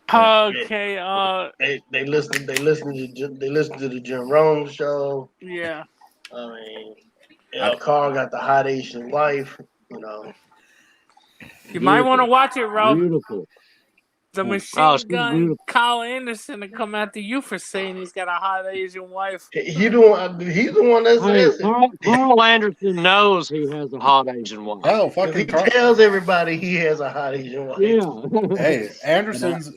Okay. They listen to the Jim Rome show. Yeah. I mean, Carl got the hot Asian wife. You know. You might want to watch it, Ralph. Beautiful. The machine gun Kyle Anderson to come after you for saying he's got a hot Asian wife. He's the one that says it. Carl Anderson knows he has a hot Asian wife. Hell, fucking he tells everybody he has a hot Asian wife. Yeah. Hey, Anderson's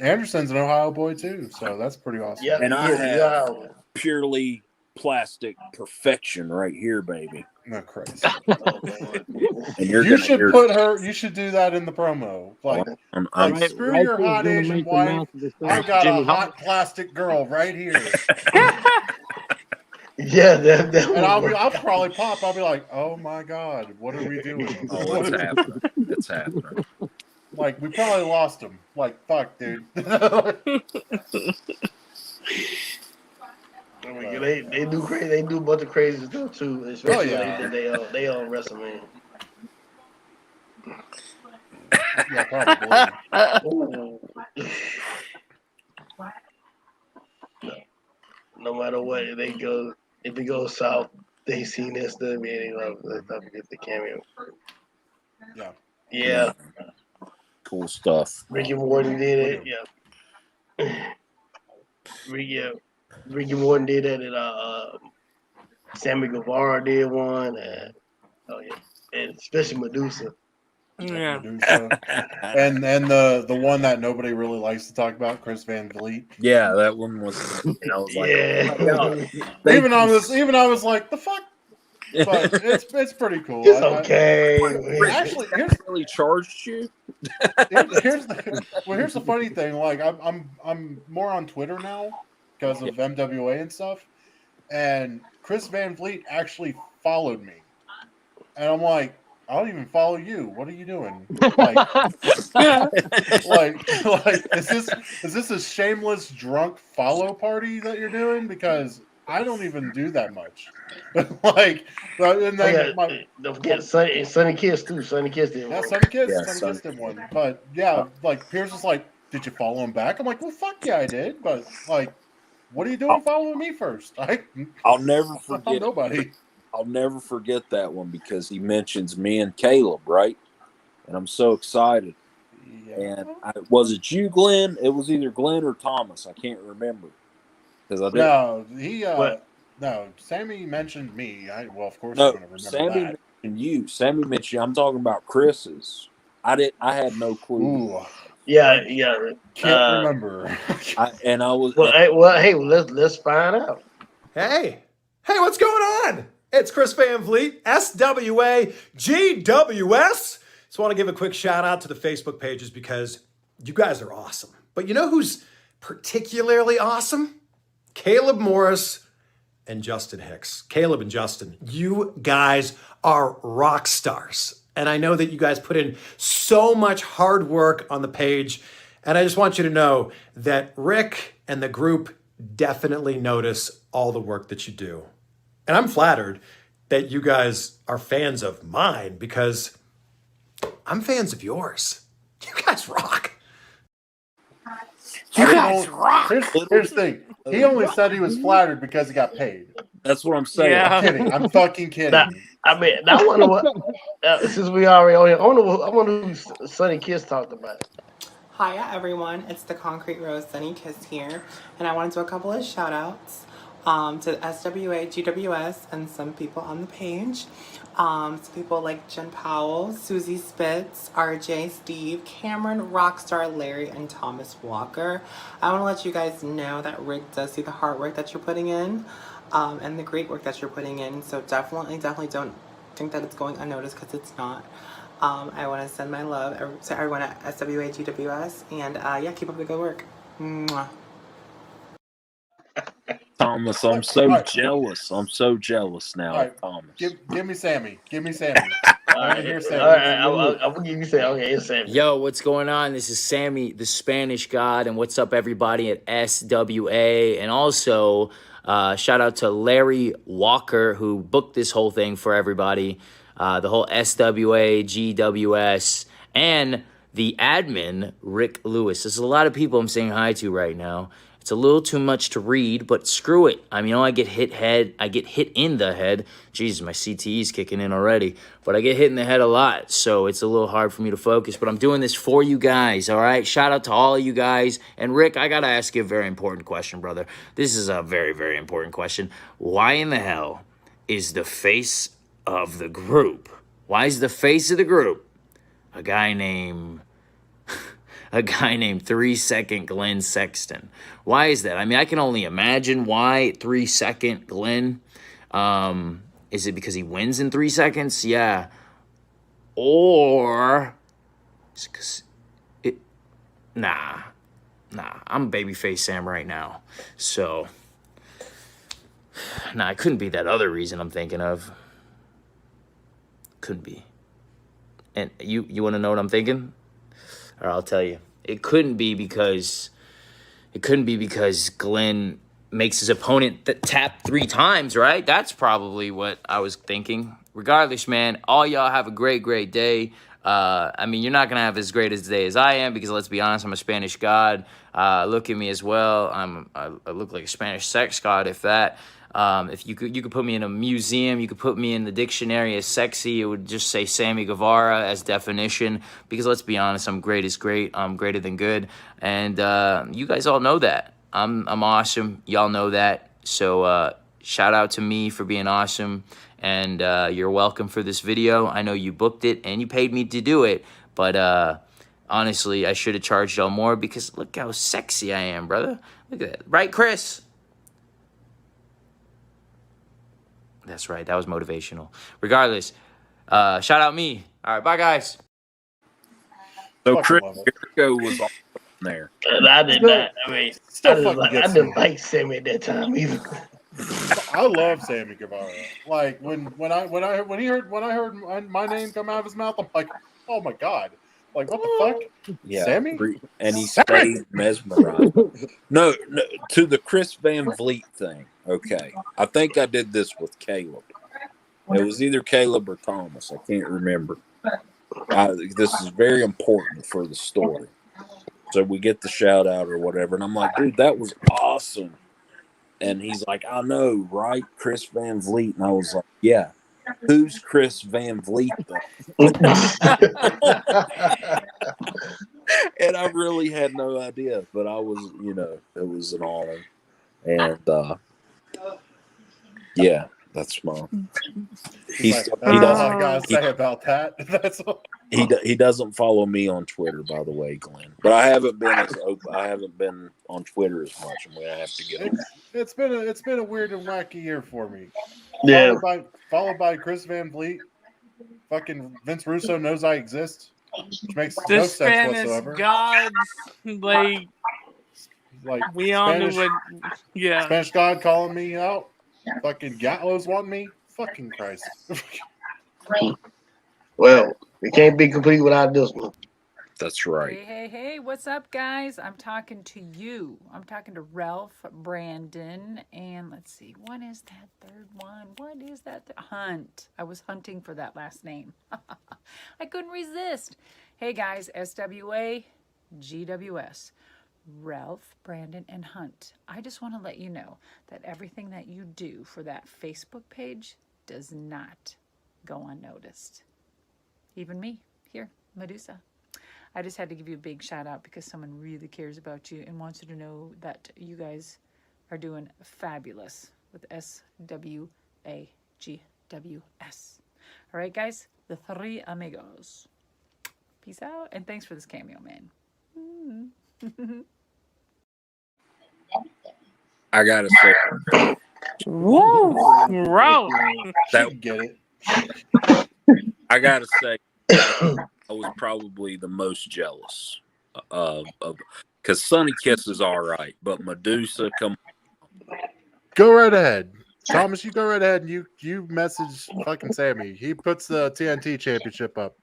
an Ohio boy too, so that's pretty awesome. Yeah, and I have purely plastic perfection right here, baby. No, Christ. And you should put her. You should do that in the promo. Like, I'm screw your hot Asian wife. I got a hot plastic girl right here. Yeah, that and I'll probably pop. I'll be like, oh my god, what are we doing? Oh, it's happening. It's happening. Like, we probably lost him. Like, fuck, dude. I mean, they do crazy. They do a bunch of crazy stuff too. Especially they on WrestleMania. Yeah, probably. No matter what, if it goes south, they seen this stuff, they love to get the cameo. Yeah. Yeah. Cool stuff. Ricky Morton did it. Yeah. Ricky Morton did it, and Sammy Guevara did one, and and especially Medusa. Yeah. Medusa. and the one that nobody really likes to talk about, Chris Van Vliet. Yeah, that one was. I was like, even I was like, the fuck. But it's pretty cool. It's okay. Actually, here's really charged you. here's the funny thing. Like, I'm more on Twitter now because of MWA and stuff. And Chris Van Vliet actually followed me, and I'm like, I don't even follow you. What are you doing? Like, is this a shameless drunk follow party that you're doing? Because I don't even do that much. Like, and then don't forget Sonny Kiss too. Sonny Kiss did one. Yeah, Sonny Kiss did one. But yeah, like Pierce was like, "Did you follow him back?" I'm like, "Well, fuck yeah, I did." But like, what are you doing following me first? I'll never forget. Nobody. I'll never forget that one because he mentions me and Caleb, right? And I'm so excited. Yeah. And was it you, Glenn? It was either Glenn or Thomas. I can't remember. No, Sammy mentioned me. Of course no, I'm going to remember Sammy that. mentioned you. Sammy mentioned you. I'm talking about Chris's. I had no clue. Ooh. Yeah. Can't remember. Let's find out. Hey, what's going on? It's Chris Van Vliet, SWA, GWS. Just want to give a quick shout out to the Facebook pages because you guys are awesome. But you know who's particularly awesome? Caleb Morris and Justin Hicks. Caleb and Justin, you guys are rock stars. And I know that you guys put in so much hard work on the page. And I just want you to know that Rick and the group definitely notice all the work that you do. And I'm flattered that you guys are fans of mine because I'm fans of yours. You guys rock. You I guys don't. rock. Here's the thing. He only said he was flattered because he got paid. That's what I'm saying. Yeah. I'm kidding. I'm fucking kidding. Now, I mean, I wonder what. Since we already on here, I wonder who Sonny Kiss talked about. Hiya everyone, it's the Concrete Rose Sunny Kiss here, and I want to do a couple of shout outs to SWA, GWS, and some people on the page. Some people like Jen Powell, Susie Spitz, RJ, Steve, Cameron, Rockstar, Larry, and Thomas Walker. I want to let you guys know that Rick does see the hard work that you're putting in and the great work that you're putting in, so definitely don't think that it's going unnoticed, because it's not. I want to send my love to everyone at SWA GWS, and yeah, keep up the good work. Mwah. Thomas, I'm so jealous. I'm so jealous now, All right, Thomas. give me Sammy. Give me Sammy. All right, I'm gonna give you Sammy. Okay, it's Sammy. Yo, what's going on? This is Sammy, the Spanish God, and what's up, everybody at SWA? And also, shout out to Larry Walker, who booked this whole thing for everybody. The whole SWA, GWS, and the admin, Rick Lewis. There's a lot of people I'm saying hi to right now. It's a little too much to read, but screw it. I mean, I get hit in the head. Jesus, my CTE's kicking in already. But I get hit in the head a lot, so it's a little hard for me to focus. But I'm doing this for you guys, all right? Shout out to all of you guys. And Rick, I got to ask you a very important question, brother. This is a very, very important question. Why in the hell is the face of the group? Why is the face of the group a guy named 3-second Glenn Sexton? Why is that? I mean, I can only imagine why 3-second Glenn. Is it because he wins in 3 seconds? Yeah. Or it's because nah, I'm babyface Sam right now. So it couldn't be that other reason I'm thinking of. Couldn't be. And you want to know what I'm thinking? Or I'll tell you. It couldn't be because Glenn makes his opponent tap 3 times, right? That's probably what I was thinking. Regardless, man, all y'all have a great, great day. I mean, you're not going to have as great a day as I am, because let's be honest, I'm a Spanish god. Look at me as well. I look like a Spanish sex god, if that. If you could put me in a museum, you could put me in the dictionary as sexy, it would just say Sammy Guevara as definition, because let's be honest, I'm great as great. I'm greater than good. And you guys all know that. I'm awesome. Y'all know that. So shout out to me for being awesome. And you're welcome for this video. I know you booked it and you paid me to do it. But honestly, I should have charged y'all more, because look how sexy I am, brother. Look at that. Right, Chris? That's right. That was motivational. Regardless, shout out me. All right, bye, guys. So Chris Jericho was on there. And I did not. I mean, I didn't like Sammy at that time either. I love Sammy Guevara. Like when I heard my name come out of his mouth, I'm like, oh my god. Like, what the fuck? Yeah, Sammy? And he stayed mesmerized. No, to the Chris Van Vliet thing. Okay, I think I did this with Caleb. It was either Caleb or Thomas. I can't remember. This is very important for the story. So we get the shout out or whatever, and I'm like, dude, that was awesome. And he's like, I know, right? Chris Van Vliet. And I was like, yeah. Who's Chris Van Vliet, though? And I really had no idea, but I was, it was an honor. And, yeah, that's mom. He doesn't follow me on Twitter, by the way, Glenn. But I haven't been on Twitter as much. I'm gonna have to get it. It's been a weird and wacky year for me. Yeah. Followed by Chris Van Vliet. Fucking Vince Russo knows I exist, which makes The no sense Spanish whatsoever. gods, like we all knew what. Yeah. Spanish God calling me out. Fucking Gatlo's wanting me. Fucking Christ. Well, we can't be complete without this one. That's right. Hey, what's up, guys? I'm talking to you. I'm talking to Ralph, Brandon, and let's see, what is that third one? What is that? Hunt. I was hunting for that last name. I couldn't resist. Hey, guys, SWA, GWS. Ralph, Brandon, and Hunt. I just want to let you know that everything that you do for that Facebook page does not go unnoticed. Even me, here, Medusa. I just had to give you a big shout out because someone really cares about you and wants you to know that you guys are doing fabulous with SWAGWS. All right, guys, the three amigos. Peace out, and thanks for this cameo, man. I gotta say, Woo! Ralph! That get it. I gotta say, I was probably the most jealous of because Sunny Kiss is all right, but Medusa, come Go right ahead. Thomas, you go right ahead and you message fucking Sammy. He puts the TNT championship up.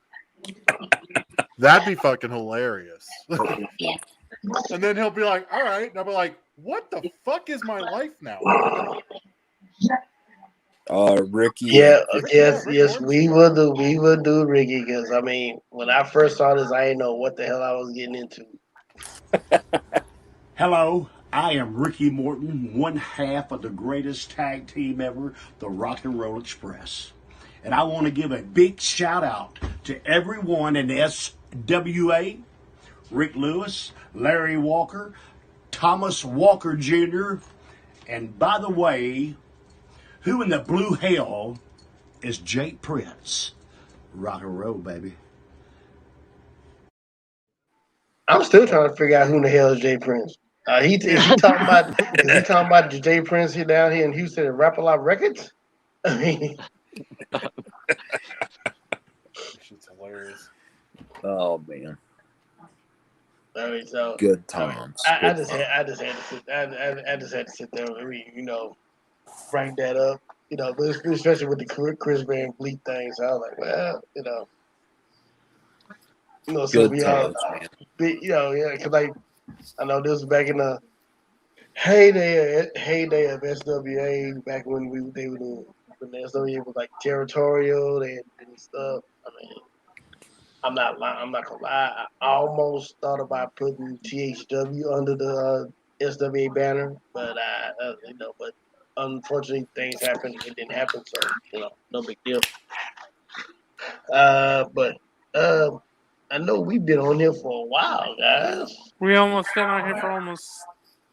That'd be fucking hilarious. And then he'll be like, all right. And I'll be like, what the fuck is my life now? Ricky. Yeah, yes, we will do Ricky, because I mean, when I first saw this, I didn't know what the hell I was getting into. Hello, I am Ricky Morton, one half of the greatest tag team ever, the Rock and Roll Express. And I want to give a big shout out to everyone in SWA, Rick Lewis, Larry Walker, Thomas Walker Jr., and by the way, who in the blue hell is Jake Prince? Rock and roll, baby. I'm still trying to figure out who the hell is Jay Prince. Is he talking about Jay Prince here down here in Houston at Rap A Lot Records? I mean, shit's hilarious. Oh man. I mean, so Good times. I just had to sit there and bring that up, especially with the Chris Van Vliet thing. So I was like, well, so Good times, man. because I know this was back in the heyday of SWA, back when when the SWA was like territorial and stuff. I mean, I'm not gonna lie. I almost thought about putting THW under the SWA banner, but but unfortunately things happened. It didn't happen, so no big deal. But I know we've been on here for a while, guys. We almost been on here for almost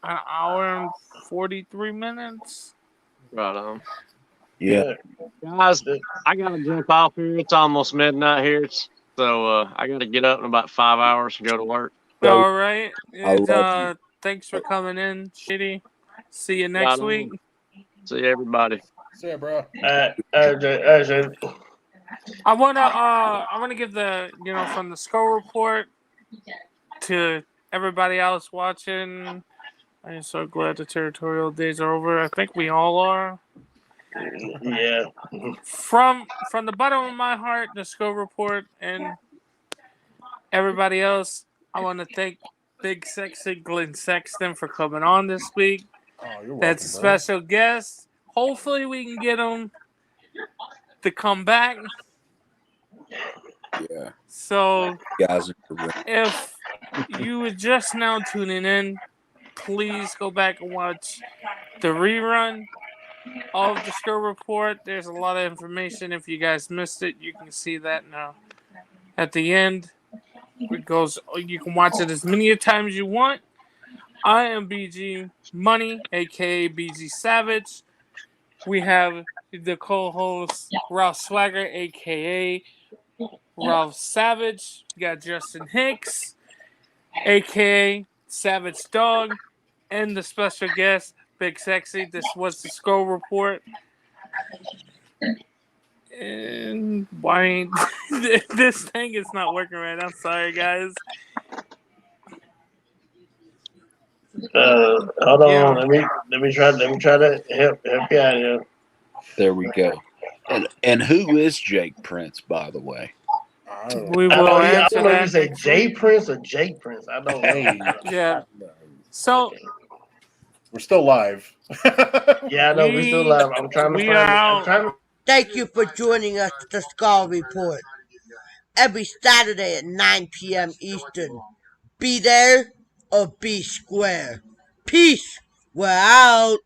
an hour and 43 minutes. Right on. Yeah. Guys, I got to jump off here. It's almost midnight here. So I got to get up in about 5 hours and go to work. All right. I love you. Thanks for coming in, Shitty. See you next week. See everybody. See ya, bro. I wanna give the from the score report to everybody else watching. I'm so glad the territorial days are over. I think we all are. Yeah. From the bottom of my heart, the score report and everybody else, I want to thank Big Sexy Glenn Sexton for coming on this week. Oh, you're welcome, That's a special guest. Hopefully we can get him to come back. Yeah. So, guys, if you were just now tuning in, please go back and watch the rerun of the score report. There's a lot of information. If you guys missed it, you can see that now. At the end, it goes. You can watch it as many times as you want. I am BG Money, aka BG Savage. We have the co-host Ralph Swagger, aka Ralph Savage. We got Justin Hicks, aka Savage Dog, and the special guest Big Sexy. This was the score report. And why ain't this thing is not working right? I'm sorry, guys. Hold on. Let me try to help you out here. There we go. And who is Jake Prince, by the way? We will answer I don't know if you that. say Jay Prince or Jake Prince. I don't know. Yeah. So we're still live. Yeah, I know we're still live. I'm trying to find. Thank you for joining us at the Skull Report. Every Saturday at 9 p.m. Eastern. Be there or B square. Peace. We're out.